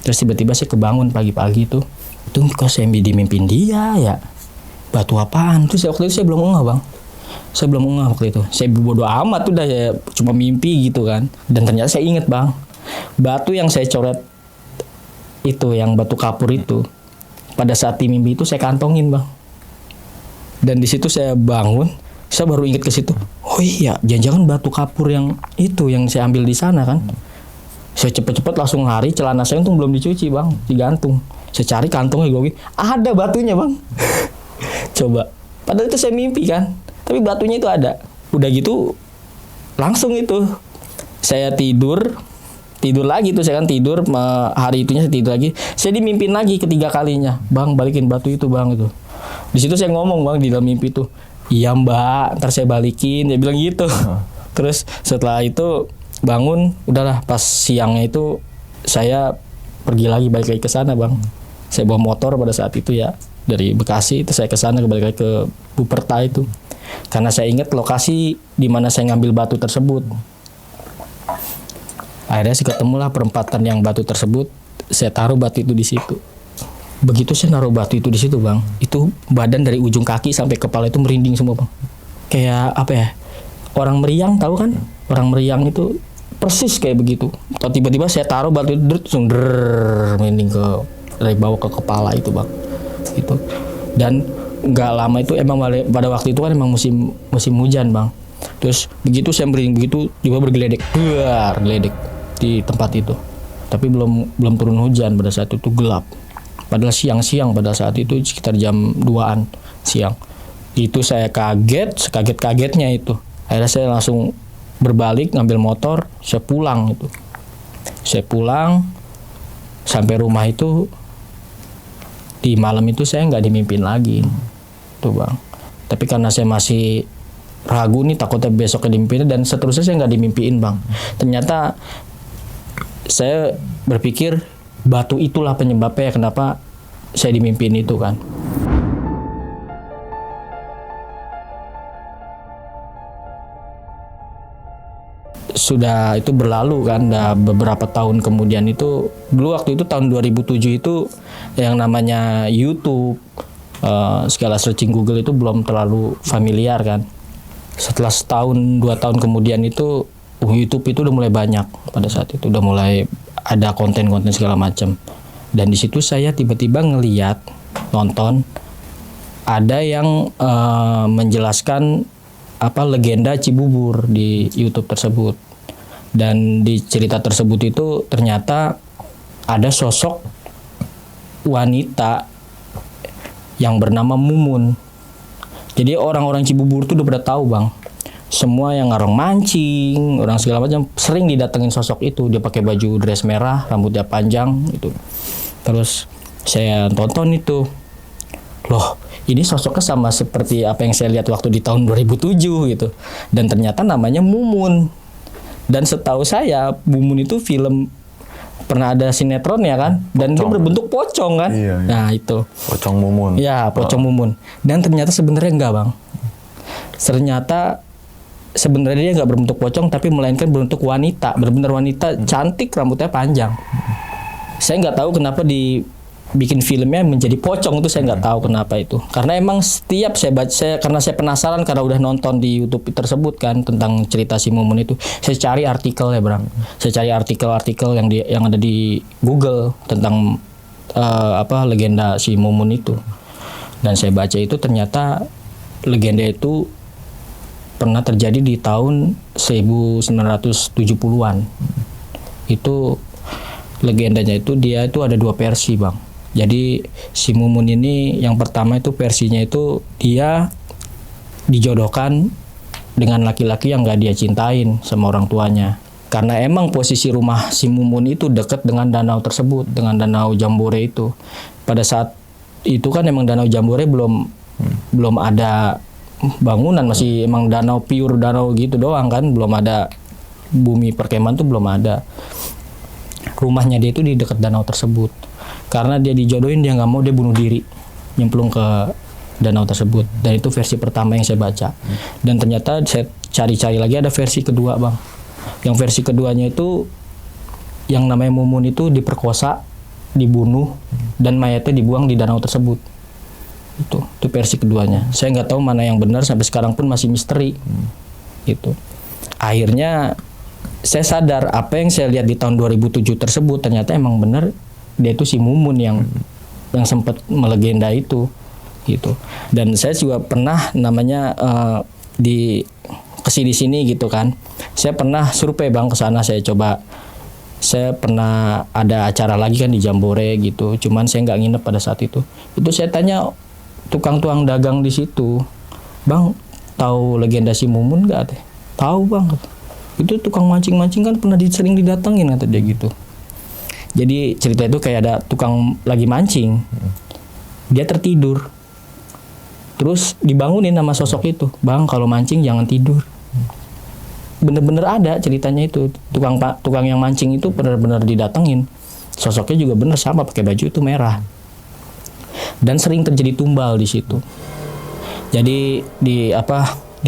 Terus tiba-tiba saya kebangun pagi-pagi itu kok saya dimimpin dia ya. Batu apaan? Terus waktu itu saya belum ngeh bang. Saya belum ngeh waktu itu. Saya bodo amat udah ya, cuma mimpi gitu kan. Dan ternyata saya inget bang, batu yang saya coret itu, yang batu kapur itu, pada saat di mimpi itu saya kantongin bang. Dan di situ saya bangun, saya baru inget ke situ. Oh iya, jangan-jangan batu kapur yang itu yang saya ambil di sana kan. Saya cepet-cepet langsung lari, celana saya untung belum dicuci bang, digantung. Saya cari kantongnya, gue ada batunya bang. Coba, padahal itu saya mimpi kan, tapi batunya itu ada. Udah gitu langsung itu saya tidur lagi tuh. Saya kan tidur, hari itunya saya tidur lagi, saya dimimpin lagi ketiga kalinya. Bang, balikin batu itu bang itu. Di situ saya ngomong bang di dalam mimpi itu, iya mbak, ntar saya balikin. Dia bilang gitu. Terus setelah itu bangun, udahlah pas siangnya itu saya pergi lagi, balik lagi ke sana bang. Saya bawa motor pada saat itu ya, dari Bekasi itu saya ke sana, balik lagi ke Buperta itu. Karena saya ingat lokasi di mana saya ngambil batu tersebut. Akhirnya saya ketemulah perempatan yang batu tersebut. Saya taruh batu itu di situ. Begitu saya naruh batu itu di situ bang, itu badan dari ujung kaki sampai kepala itu merinding semua bang. Kayak apa ya? Orang meriang, tahu kan? Orang meriang itu persis kayak begitu. Tiba-tiba saya taruh batu itu langsung merinding ke dari bawah ke kepala itu bang. Itu. Dan nggak lama itu emang pada waktu itu kan emang musim hujan bang. Terus begitu saya merinding begitu, juga bergeledek di tempat itu. Tapi belum turun hujan pada saat itu, gelap. Padahal siang-siang pada saat itu sekitar jam 2-an siang. Itu saya kaget-kagetnya itu. Akhirnya saya langsung berbalik ngambil motor, saya pulang itu. Saya pulang sampai rumah itu, di malam itu saya nggak dimimpin lagi tuh bang. Tapi karena saya masih ragu nih, takutnya besok dimimpin, dan seterusnya saya nggak dimimpiin bang. Ternyata saya berpikir batu itulah penyebabnya kenapa saya dimimpiin itu kan. Sudah itu berlalu kan, udah beberapa tahun kemudian itu. Dulu waktu itu tahun 2007 itu yang namanya YouTube, segala searching Google itu belum terlalu familiar kan. Setelah setahun 2 tahun kemudian itu YouTube itu udah mulai banyak. Pada saat itu udah mulai ada konten-konten segala macam. Dan di situ saya tiba-tiba ngeliat, nonton ada yang menjelaskan legenda Cibubur di YouTube tersebut. Dan di cerita tersebut itu ternyata ada sosok wanita yang bernama Mumun. Jadi orang-orang Cibubur itu udah pada tahu bang. Semua yang orang mancing, orang segala macam sering didatengin sosok itu. Dia pakai baju dress merah, rambutnya panjang itu. Terus saya tonton itu. Loh, ini sosoknya sama seperti apa yang saya lihat waktu di tahun 2007 gitu. Dan ternyata namanya Mumun. Dan setahu saya Mumun itu film pernah ada sinetron ya kan, dan dia berbentuk pocong kan. Iya. Nah itu Pocong Mumun. ya, pocong Mumun. Dan ternyata sebenarnya enggak bang. Ternyata sebenarnya dia nggak berbentuk pocong, tapi melainkan berbentuk wanita, benar-benar wanita cantik, rambutnya panjang. Saya nggak tahu kenapa dibikin filmnya menjadi pocong, itu saya nggak tahu kenapa itu. Karena emang setiap saya baca, karena saya penasaran karena udah nonton di YouTube tersebut kan tentang cerita si Mumun itu, saya cari artikel ya bang. Saya cari artikel-artikel yang ada di Google tentang legenda si Mumun itu. Dan saya baca itu ternyata legenda itu pernah terjadi di tahun 1970-an. Itu legendanya itu dia itu ada 2 versi bang. Jadi si Mumun ini yang pertama itu versinya itu dia dijodohkan dengan laki-laki yang gak dia cintain sama orang tuanya. Karena emang posisi rumah si Mumun itu dekat dengan danau tersebut, dengan danau Jambore itu. Pada saat itu kan emang danau Jambore belum ada bangunan, masih emang danau pure danau gitu doang kan, belum ada bumi perkemahan tuh belum ada. Rumahnya dia itu di dekat danau tersebut. Karena dia dijodohin, dia nggak mau, dia bunuh diri, nyemplung ke danau tersebut. Dan itu versi pertama yang saya baca. Dan ternyata saya cari-cari lagi ada versi kedua, Bang. Yang versi keduanya itu yang namanya Mumun itu diperkosa, dibunuh, dan mayatnya dibuang di danau tersebut. Itu versi keduanya. Saya nggak tahu mana yang benar, sampai sekarang pun masih misteri. Gitu. Akhirnya saya sadar apa yang saya lihat di tahun 2007 tersebut ternyata emang benar, dia itu si Mumun yang sempat melegenda itu gitu. Dan saya juga pernah namanya di kesini-sini gitu kan. Saya pernah survei, Bang, ke sana. Saya pernah ada acara lagi kan di Jambore gitu. Cuman saya nggak nginep pada saat itu. Itu saya tanya tukang dagang di situ, Bang, tahu legenda si Mumun nggak? Tahu, Bang. Itu tukang mancing-mancing kan pernah sering didatengin, kata dia gitu. Jadi cerita itu kayak ada tukang lagi mancing, dia tertidur, terus dibangunin sama sosok itu, Bang, kalau mancing jangan tidur. Bener-bener ada ceritanya itu, tukang yang mancing itu bener-bener didatengin. Sosoknya juga bener sama, pakai baju itu merah. Dan sering terjadi tumbal di situ. Jadi di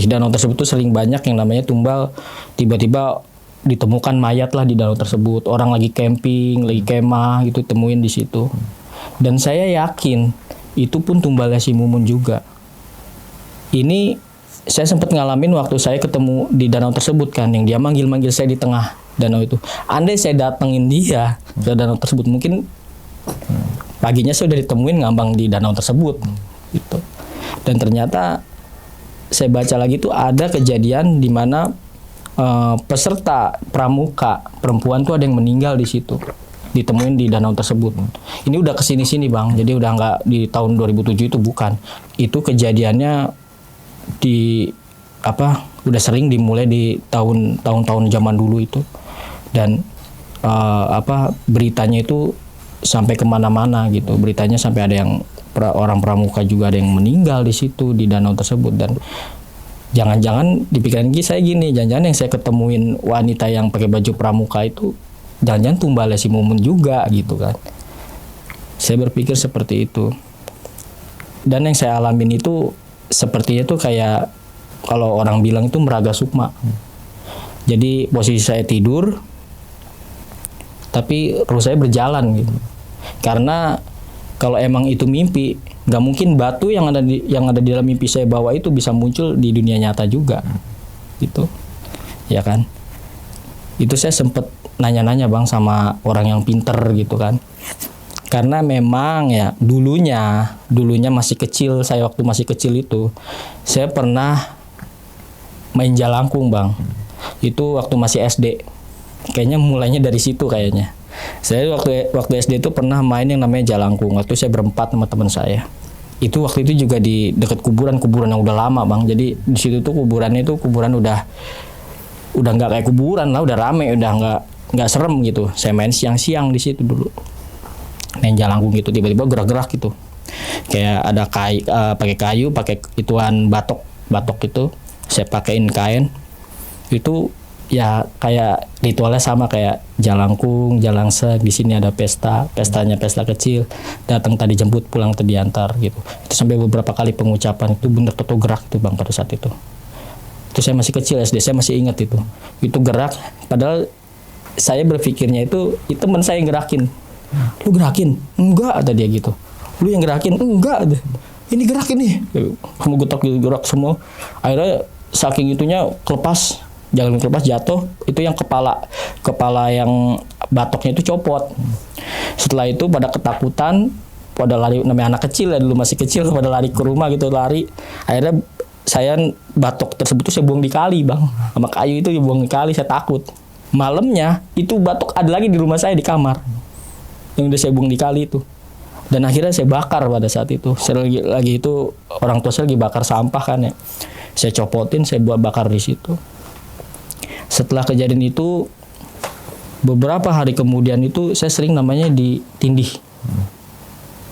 danau tersebut tuh sering banyak yang namanya tumbal, tiba-tiba ditemukan mayat lah di danau tersebut. Orang lagi camping, lagi kemah gitu, temuin di situ. Dan saya yakin itu pun tumbalnya si Mumun juga. Ini saya sempat ngalamin waktu saya ketemu di danau tersebut kan, yang dia manggil-manggil saya di tengah danau itu. Andai saya datengin dia ke danau tersebut, mungkin paginya saya udah ditemuin ngambang di danau tersebut gitu. Dan ternyata saya baca lagi tuh ada kejadian di mana peserta pramuka perempuan tuh ada yang meninggal di situ, ditemuin di danau tersebut. Ini udah kesini-sini, Bang, jadi udah nggak di tahun 2007 itu, bukan. Itu kejadiannya udah sering dimulai di tahun-tahun zaman dulu itu. Dan beritanya itu sampai kemana-mana gitu. Beritanya sampai ada yang orang pramuka juga ada yang meninggal di situ di danau tersebut. Dan jangan-jangan dipikirin saya gini, jangan-jangan yang saya ketemuin wanita yang pakai baju pramuka itu jangan-jangan tumbalnya si Mumun juga gitu kan. Saya berpikir seperti itu. Dan yang saya alamin itu sepertinya tuh kayak kalau orang bilang itu meraga sukma. Jadi posisi saya tidur, tapi roh saya berjalan gitu. Karena kalau emang itu mimpi, nggak mungkin batu yang ada di dalam mimpi saya bawa itu bisa muncul di dunia nyata juga, gitu, ya kan? Itu saya sempet nanya-nanya, Bang, sama orang yang pinter gitu kan. Karena memang ya dulunya masih kecil, saya waktu masih kecil itu, saya pernah main jalangkung, Bang. Itu waktu masih SD. Kayaknya mulainya dari situ kayaknya. Saya waktu SD itu pernah main yang namanya jalangkung. Waktu saya berempat sama teman saya. Itu waktu itu juga di dekat kuburan yang udah lama, Bang. Jadi di situ tuh kuburan udah nggak kayak kuburan lah, udah rame, udah nggak serem gitu. Saya main siang-siang di situ dulu. Main jalangkung gitu, tiba-tiba gerak-gerak gitu. Kayak ada pakai kayu, pakai ituan batok itu. Saya pakein kain. Itu ya kayak ritualnya sama kayak jalangkung, jalangsek. Di sini ada pestanya pesta kecil. Datang tadi jemput, pulang tadi diantar gitu. Itu sampai beberapa kali pengucapan itu bener tuh gerak itu, Bang, pada saat itu. Itu saya masih kecil SD, saya masih ingat itu. Itu gerak, padahal saya berpikirnya itu teman saya yang gerakin. Lu gerakin? Enggak, ada dia gitu. Lu yang gerakin? Enggak, ada. Ini gerak ini. Kamu gerak semua. Akhirnya saking itunya jangan kelepas jatuh, itu yang kepala yang batoknya itu copot. Setelah itu pada ketakutan, pada lari, namanya anak kecil ya, dulu masih kecil, pada lari ke rumah gitu, lari. Akhirnya saya batok tersebut tuh saya buang di kali, Bang. Sama kayu itu dibuang di kali, saya takut. Malamnya itu batok ada lagi di rumah saya di kamar. Yang udah saya buang di kali itu. Dan akhirnya saya bakar pada saat itu. Saya lagi itu orang tua saya lagi bakar sampah kan ya. Saya copotin, saya buat bakar di situ. Setelah kejadian itu beberapa hari kemudian itu saya sering namanya ditindih.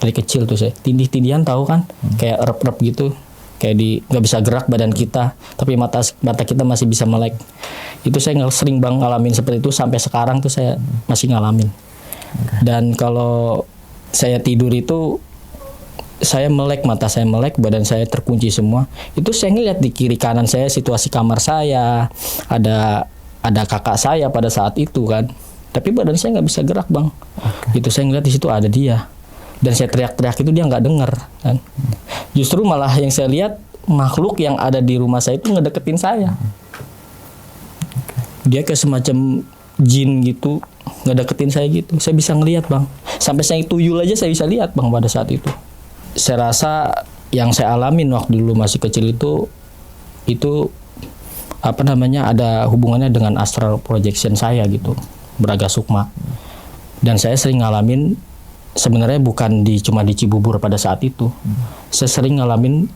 Dari kecil tuh saya tindih-tindihan, tahu kan? Kayak rep-rep gitu. Kayak nggak bisa gerak badan kita, tapi mata kita masih bisa melek. Itu saya sering bang ngalamin seperti itu, sampai sekarang tuh saya masih ngalamin. Dan kalau saya tidur itu saya melek, mata saya melek, badan saya terkunci semua. Itu saya ngeliat di kiri kanan saya situasi kamar saya, ada kakak saya pada saat itu kan. Tapi badan saya nggak bisa gerak bang. Itu saya ngeliat di situ ada dia. Dan saya teriak-teriak itu dia nggak dengar kan. Justru malah yang saya lihat makhluk yang ada di rumah saya itu ngedeketin saya. Dia kayak semacam jin gitu, ngedeketin saya gitu. Saya bisa ngelihat bang. Sampai saya tuyul aja saya bisa lihat bang pada saat itu. Saya rasa yang saya alamin waktu dulu masih kecil itu ada hubungannya dengan astral projection saya gitu, Braga Sukma. Dan saya sering ngalamin, sebenarnya bukan cuma di Cibubur pada saat itu. Saya sering ngalamin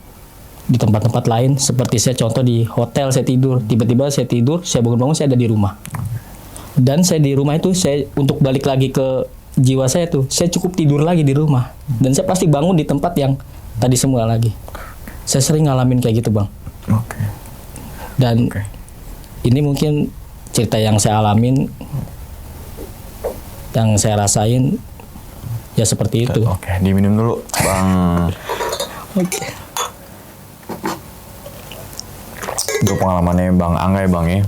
di tempat-tempat lain, seperti saya contoh di hotel saya tidur, tiba-tiba saya tidur, saya bangun-bangun saya ada di rumah. Dan saya di rumah itu, saya untuk balik lagi ke jiwa saya tuh, saya cukup tidur lagi di rumah. Dan saya pasti bangun di tempat yang tadi semula lagi. Saya sering ngalamin kayak gitu bang. Dan ini mungkin cerita yang saya alamin, yang saya rasain, ya seperti itu. Oke, diminum dulu bang. Oke. Itu pengalamannya Bang Angga ya Bang ya.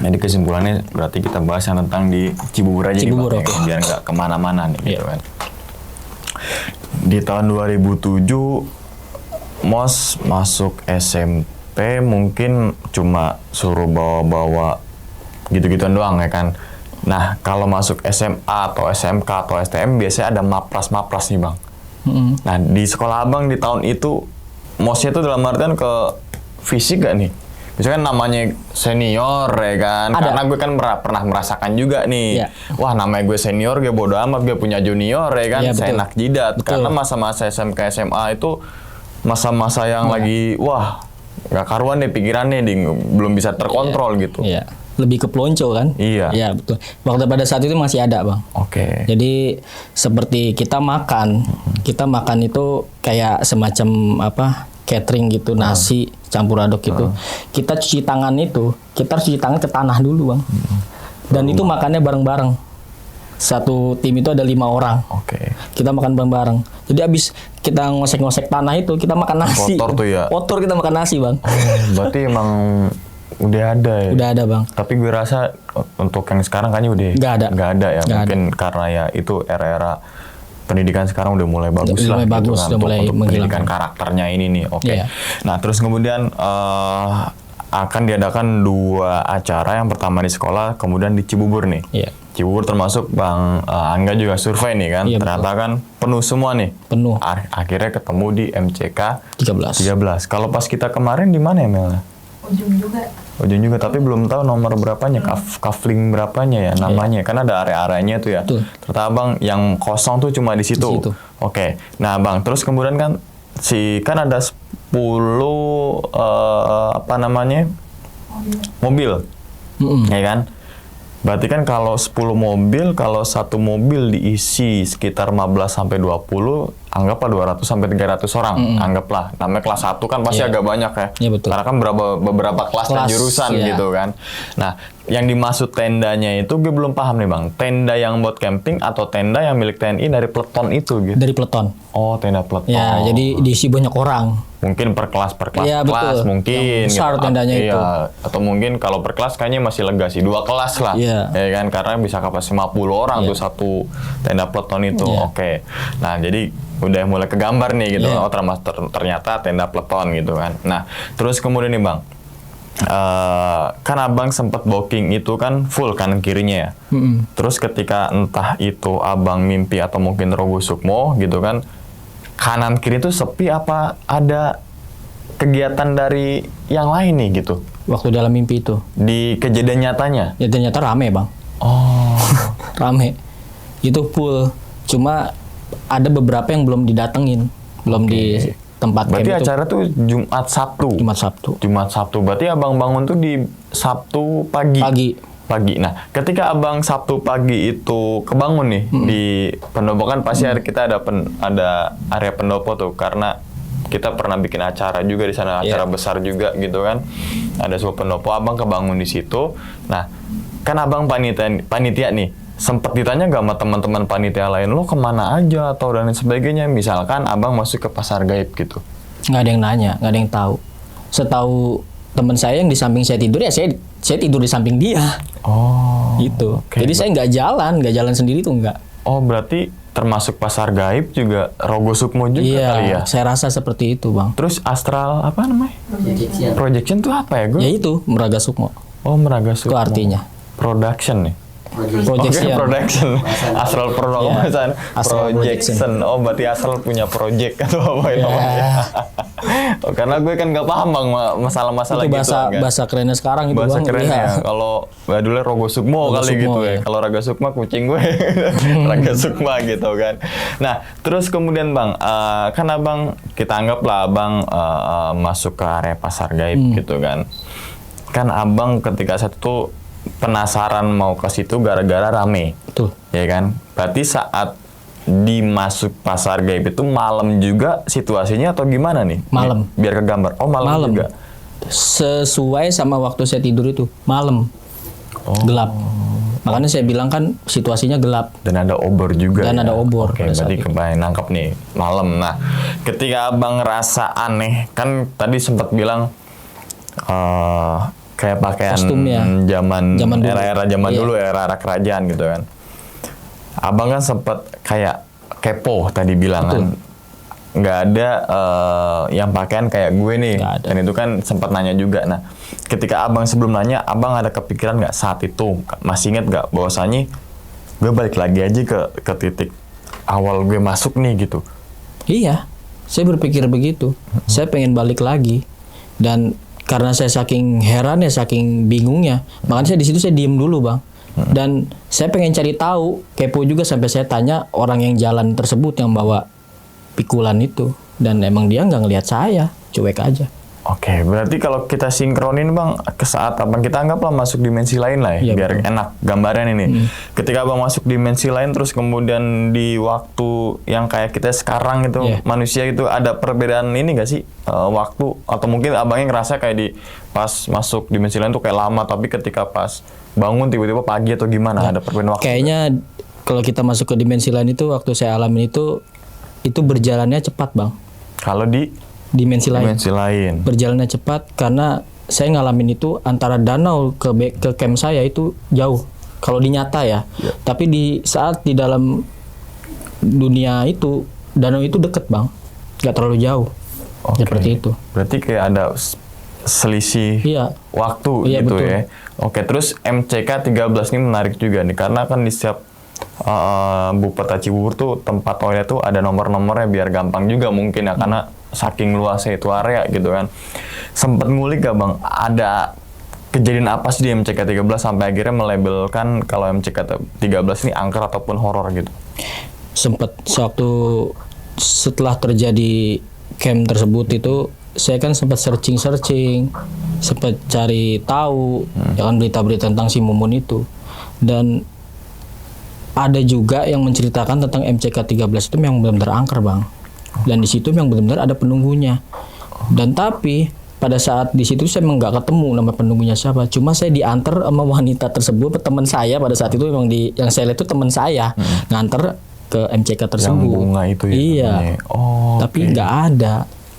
Jadi kesimpulannya berarti kita bahas yang tentang di Cibubur aja Cibubur, nih Bang, okay. Biar nggak kemana-mana nih gitu Yeah. kan. Di tahun 2007 Mos masuk SMP mungkin cuma suruh bawa-bawa gitu-gituan doang ya kan. Nah kalau masuk SMA atau SMK atau STM biasanya ada mapras-mapras nih Bang. Nah di sekolah Abang di tahun itu Mosnya itu dalam artian ke fisik gak nih? Misalkan namanya senior ya kan, Ada. karena gue kan pernah merasakan juga nih. Iya. Wah namanya gue senior, gue bodo amat, gue punya junior ya kan, Iya, saya betul. enak jidat. Betul. Karena masa-masa SMK SMA itu masa-masa yang lagi, wah gak karuan deh pikirannya, belum bisa terkontrol gitu. Iya. Lebih ke pelonco kan? Iya. Iya betul. Waktu pada saat itu masih ada bang. Oke. Jadi seperti kita makan itu kayak semacam catering gitu, nasi campur aduk gitu. Kita cuci tangan itu, kita harus cuci tangan ke tanah dulu bang. Dan itu makannya bareng-bareng. Satu tim itu ada 5 orang. Oke. Kita makan bareng-bareng. Jadi abis kita ngosek-ngosek tanah itu, kita makan nasi. Kotor tuh ya? Kotor kita makan nasi bang. Berarti emang udah ada ya? Udah ada bang. Tapi gue rasa untuk yang sekarang kayaknya udah Nggak ada. Nggak ada ya. Nggak Mungkin karena ya itu era-era pendidikan sekarang udah mulai bagus Udah lah mulai bagus, kan, udah mulai untuk menghilangkan. pendidikan karakternya ini nih. Oke. Iya. Nah, terus kemudian akan diadakan 2 acara, yang pertama di sekolah, kemudian di Cibubur nih. Iya. Cibubur termasuk Bang Angga juga survei nih kan. Iya, Ternyata kan penuh semua nih. Penuh. Akhirnya ketemu di MCK 13. 13. Kalau pas kita kemarin di mana ya Mel? Ujung juga, tapi belum tahu nomor berapanya, kafling berapanya ya namanya. Kan ada area-areanya tuh ya. Betul. Ternyata Abang yang kosong tuh cuma di situ. Di situ. Oke. Nah, Bang, terus kemudian kan kan ada 10 mobil. Ya kan? Berarti kan kalau 10 mobil, kalau satu mobil diisi sekitar 15 sampai 20, anggaplah 200 sampai 300 orang. Anggaplah. Namanya kelas 1 kan pasti Iya. agak banyak ya. Iya, betul. Karena kan beberapa kelas dan Kelas, jurusan iya. gitu kan. Nah, yang dimaksud tendanya itu gue belum paham nih Bang. Tenda yang buat camping atau tenda yang milik TNI dari peleton itu gitu. Dari peleton. Oh, tenda peleton. Ya, jadi diisi banyak orang. Mungkin per kelas Iya, betul. mungkin Yang besar tendanya Iya. itu. Atau mungkin kalau per kelas kayaknya masih lega sih, 2 kelas lah. Iya. Ya kan, karena bisa kapasitas 50 orang tuh satu tenda peleton itu. Iya. Oke. Nah, jadi udah mulai kegambar nih gitu. Iya. Oh, ternyata tenda peleton gitu kan. Nah, terus kemudian nih Bang, kan Abang sempat booking itu kan full kanan kirinya ya. Terus ketika entah itu Abang mimpi atau mungkin Rogo Sukmo gitu kan, kanan kiri itu sepi apa ada kegiatan dari yang lain nih gitu Waktu dalam mimpi itu. di kejadian nyatanya? Ya ternyata rame bang. Oh. Rame. Itu full. Cuma ada beberapa yang belum didatengin. Belum di tempat Berarti camp itu. acara tuh Jumat Sabtu. Jumat Sabtu. Jumat Sabtu. Berarti Abang bangun tuh di Sabtu pagi. Pagi. pagi. Nah, ketika abang Sabtu pagi itu kebangun nih di pendopo, kan pasti kita ada area pendopo tuh, karena kita pernah bikin acara juga di sana, acara besar juga gitu kan. Ada sebuah pendopo, abang kebangun di situ. Nah, kan abang panitia nih, sempet ditanya gak sama teman-teman panitia lain, lo kemana aja atau dan lain sebagainya. Misalkan abang masuk ke pasar gaib gitu. Nggak ada yang nanya, nggak ada yang tahu. Setahu teman saya yang di samping saya tidur, ya saya tidur di samping dia. Oh. Gitu. Oke. Jadi saya nggak jalan sendiri tuh nggak. Oh, berarti termasuk pasar gaib juga Rogo Sukmo juga kali ya? Saya rasa seperti itu, Bang. Terus astral apa namanya? Projection tuh apa ya? Ya itu, Meraga Sukmo. Oh, Meraga Sukmo. Itu artinya. Production nih. Projection. Oke, production. Astral projection. Oh, berarti astral punya project atau apa itu namanya? Oh, karena gue kan nggak paham Bang masalah-masalah Itu gitu kan. bahasa kerennya sekarang itu, Bahasa Bang. keren ya. Kalau dulu Rogo Sukmo Rogo kali Sukmo, gitu ya. ya. Kalau Raga Sukma kucing gue. Raga Sukma gitu kan. Nah, terus kemudian Bang, kan Abang, kita anggaplah Abang masuk ke area pasar gaib gitu kan. Kan Abang ketika saat itu penasaran mau ke situ gara-gara rame. Betul. Ya kan? Berarti saat dimasuk pasar gaib itu malam juga situasinya atau gimana nih? Malam. Biar kegambar. Oh, malam juga. Sesuai sama waktu saya tidur itu, malam. Gelap. Makanya saya bilang kan situasinya gelap. Dan ada obor juga. Dan ya? ada obor Oke, pada saat berarti itu. kebayang nangkep nih malam. Nah, ketika Abang ngerasa aneh, kan tadi sempat bilang kayak pakaian Kostumnya. zaman Zaman dulu. era-era zaman Iya. dulu, era-era kerajaan gitu kan. Abang kan sempat kayak kepo tadi bilang kan. Nggak ada yang pakaian kayak gue nih. Nggak ada. Dan itu kan sempat nanya juga. Nah, ketika Abang sebelum nanya, Abang ada kepikiran nggak saat itu? Masih inget nggak bahwasanya gue balik lagi aja ke titik awal gue masuk nih gitu? Iya, saya berpikir begitu. Saya pengen balik lagi. Dan karena saya saking heran ya, saking bingungnya, makanya saya di situ saya diem dulu, Bang. Dan saya pengen cari tahu, kepo juga sampai saya tanya orang yang jalan tersebut yang bawa pikulan itu. Dan emang dia nggak ngelihat saya, cuek aja. Oke, berarti kalau kita sinkronin Bang, ke saat Abang kita anggaplah masuk dimensi lain lah ya, Iya, biar betul. enak gambaran ini. Ketika Abang masuk dimensi lain, terus kemudian di waktu yang kayak kita sekarang itu, Iya. manusia itu ada perbedaan ini nggak sih? Waktu, atau mungkin Abangnya ngerasa kayak di pas masuk dimensi lain tuh kayak lama, tapi ketika pas bangun tiba-tiba pagi atau gimana, ada perbedaan waktu? Kayaknya kalau kita masuk ke dimensi lain itu, waktu saya alamin itu berjalannya cepat, Bang. Kalau di Dimensi lain. dimensi lain. Berjalannya cepat karena saya ngalamin itu antara danau ke camp saya itu jauh. Kalau di nyata ya. Tapi di saat di dalam dunia itu, danau itu deket, Bang. Nggak terlalu jauh. Oke. Seperti itu. Berarti kayak ada selisih Iya. waktu Iya, gitu betul. ya. Oke, terus MCK 13 ini menarik juga nih, karena kan di setiap Bupati Cibubur tuh tempat toilet tuh ada nomor-nomornya biar gampang juga mungkin ya, karena saking luasnya itu area gitu kan. Sempet ngulik gak Bang, ada kejadian apa sih di MCK 13 sampai akhirnya melabelkan kalau MCK 13 ini angker ataupun horor gitu? Sempet sewaktu setelah terjadi camp tersebut itu, saya kan sempat searching, sempat cari tahu ya kan berita-berita tentang si Mumun itu. Dan ada juga yang menceritakan tentang MCK 13 itu yang benar-benar angker, Bang. Dan di situ yang benar-benar ada penunggunya. Dan tapi pada saat di situ saya memang nggak ketemu nama penunggunya siapa. Cuma saya diantar sama wanita tersebut, teman saya pada saat itu memang yang saya lihat itu teman saya nganter ke MCK tersebut. Yang bunga itu ya? Iya. Namanya. Oh, Tapi oke. nggak ada.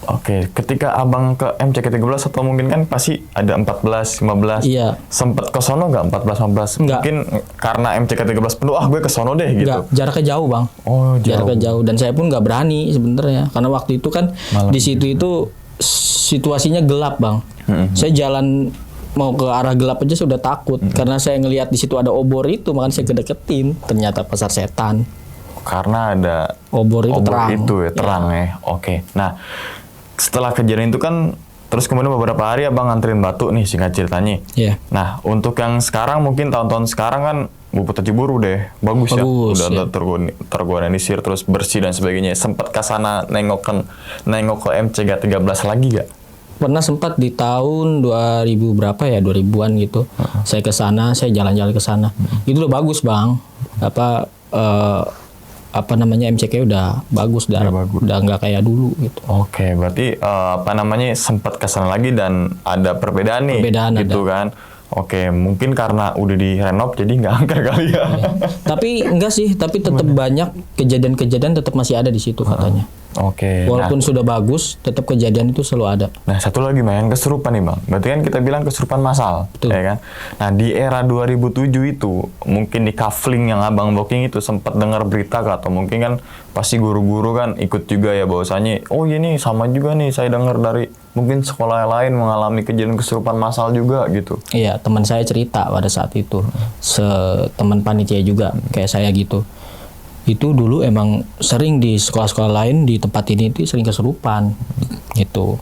Oke, ketika Abang ke MCK 13 atau mungkin kan pasti ada 14, 15. Iya. Sempet ke sono nggak 14, 15? Nggak. Mungkin karena MCK 13 penuh, gue ke sono deh gitu. Nggak, jaraknya jauh, Bang. Oh, jauh. Jaraknya jauh, dan saya pun nggak berani sebenarnya karena waktu itu kan Malam. di situ itu situasinya gelap, Bang. Saya jalan mau ke arah gelap aja sudah takut karena saya ngelihat di situ ada obor itu, makanya saya kedeketin. Ternyata pasar setan. Karena ada Obor itu terang. itu ya, terang ya. Oke. Nah, setelah kejadian itu kan terus kemudian beberapa hari Abang nganterin batu nih, singkat ceritanya. Iya. Nah, untuk yang sekarang mungkin tahun-tahun sekarang kan Bupati Cibubur udah bagus ya. Bagus, Udah ya. terorganisir terus bersih dan sebagainya. Sempat ke sana nengok ke MCK 13 lagi gak? pernah sempat di tahun 2000 berapa ya, 2000-an gitu. Saya ke sana, saya jalan-jalan ke sana. Itu udah bagus, Bang. Apa namanya, MCQ udah bagus, udah nggak kayak dulu gitu. Oke, berarti sempat kesana lagi dan ada perbedaan nih, Perbedaan gitu kan? Oke, mungkin karena udah direnov jadi nggak angker kali ya. Tapi enggak sih, tapi tetap banyak kejadian-kejadian tetap masih ada di situ katanya. Oke. Walaupun sudah bagus, tetap kejadian itu selalu ada. Nah, satu lagi Bang, yang kesurupan nih Bang. Berarti kan kita bilang kesurupan massal, Betul. ya kan? Nah, di era 2007 itu, mungkin di kafling yang Abang booking itu sempat dengar berita kah? Atau mungkin kan pasti guru-guru kan ikut juga ya bahwasanya, oh ini sama juga nih saya dengar dari mungkin sekolah lain mengalami kejadian kesurupan massal juga gitu. Iya, teman saya cerita pada saat itu. Teman panitia juga kayak saya gitu. Itu dulu emang sering di sekolah-sekolah lain di tempat ini itu sering kesurupan gitu.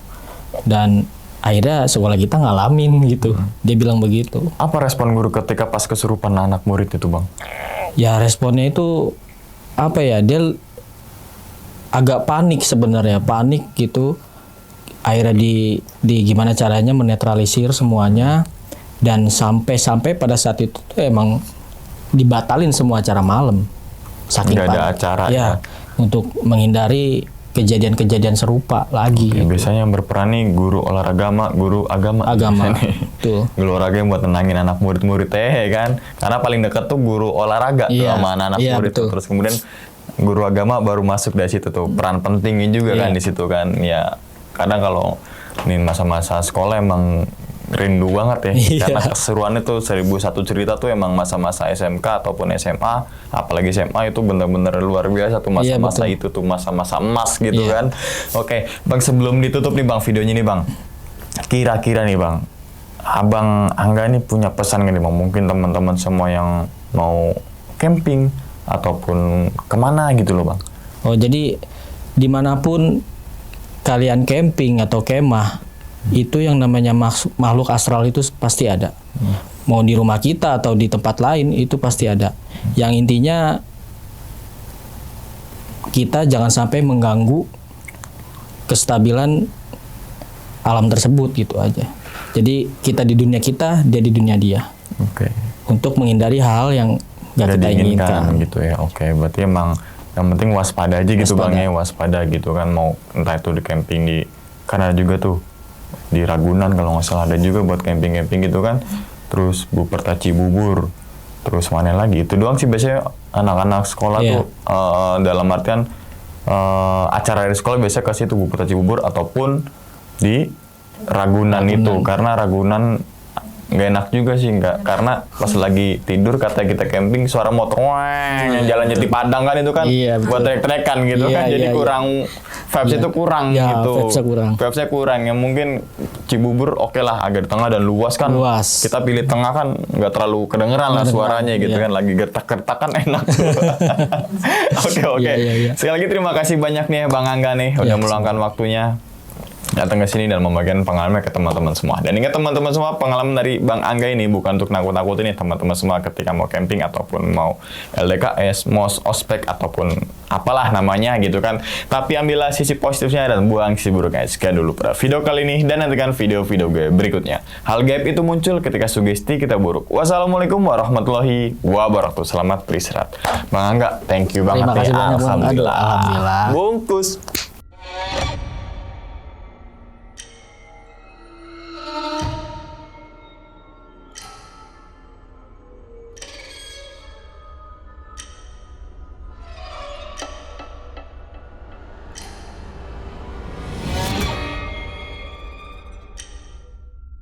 Dan akhirnya sekolah kita ngalamin gitu. Dia bilang begitu. Apa respon guru ketika pas kesurupan anak murid itu Bang? Ya responnya itu apa ya, dia agak panik sebenarnya, panik gitu. Akhirnya di gimana caranya menetralisir semuanya, dan sampai pada saat itu tuh emang dibatalin semua acara malam. Saking Nggak ada panik. acara ya, untuk menghindari kejadian-kejadian serupa lagi. Ya, gitu. biasanya yang berperan nih guru agama. Agama. Tuh. Guru olahraga yang buat tenangin anak murid-murid kan. Karena paling dekat tuh guru olahraga tuh Iya. sama anak Iya, murid tuh. betul. Terus kemudian guru agama baru masuk dari situ tuh. Peran pentingnya juga Iya. kan di situ kan. Ya kadang kalau ini masa-masa sekolah emang rindu banget ya. Iya. Karena keseruannya tuh 1001 cerita tuh emang masa-masa SMK ataupun SMA. Apalagi SMA itu bener-bener luar biasa tuh masa-masa Iya, itu tuh masa-masa emas gitu Iya. kan. Oke, Bang, sebelum ditutup nih Bang videonya nih Bang. Kira-kira nih Bang, Abang Angga nih punya pesan nggak nih Bang? Mungkin teman-teman semua yang mau camping ataupun kemana gitu loh Bang. Oh, jadi dimanapun kalian camping atau kemah, itu yang namanya makhluk astral itu pasti ada. Mau di rumah kita atau di tempat lain itu pasti ada. Yang intinya kita jangan sampai mengganggu kestabilan alam tersebut gitu aja. Jadi kita di dunia kita, dia di dunia dia. Oke. Untuk menghindari hal yang gak kita inginkan. gitu ya. Oke, berarti emang yang penting waspada aja gitu Bang Waspada. ya, waspada gitu kan, mau entah itu di camping di, karena juga tuh di Ragunan kalau nggak salah ada juga buat camping-camping gitu kan. Terus Buperta Cibubur, terus mana lagi, itu doang sih biasanya anak-anak sekolah Iya. tuh dalam artian acara dari sekolah biasanya ke situ Buperta Cibubur ataupun di Ragunan itu, karena Ragunan nggak enak juga sih, nggak, karena pas lagi tidur kata kita camping suara motor yang jalan di Padang kan itu kan, Iya, betul. buat trek-trekan gitu Iya, kan, jadi iya, kurang vibes itu kurang Ya, gitu, vibes-nya kurang. yang mungkin Cibubur oke lah agak di tengah dan luas kan, Luas. kita pilih tengah kan nggak terlalu kedengeran lah suaranya gitu iya. kan, lagi gertak-gertak kan enak. Oke. Iya, iya. Sekali lagi terima kasih banyak nih Bang Angga nih udah Iya, meluangkan waktunya datang ke sini dan membagikan pengalaman ke teman-teman semua. Dan ingat teman-teman semua, pengalaman dari Bang Angga ini bukan untuk nakut-nakutin nih teman-teman semua ketika mau camping ataupun mau LDKS, MOS, ospek ataupun apalah namanya gitu kan. Tapi ambillah sisi positifnya dan buang sisi buruknya. Sekian dulu pada video kali ini dan nantikan video-video gue berikutnya. Hal gaib itu muncul ketika sugesti kita buruk. Wassalamualaikum warahmatullahi wabarakatuh. Selamat beristirahat. Bang Angga, thank you banget. Terima kasih nih. banyak, Bang. Aduh, Alhamdulillah. alhamdulillah. Bungkus.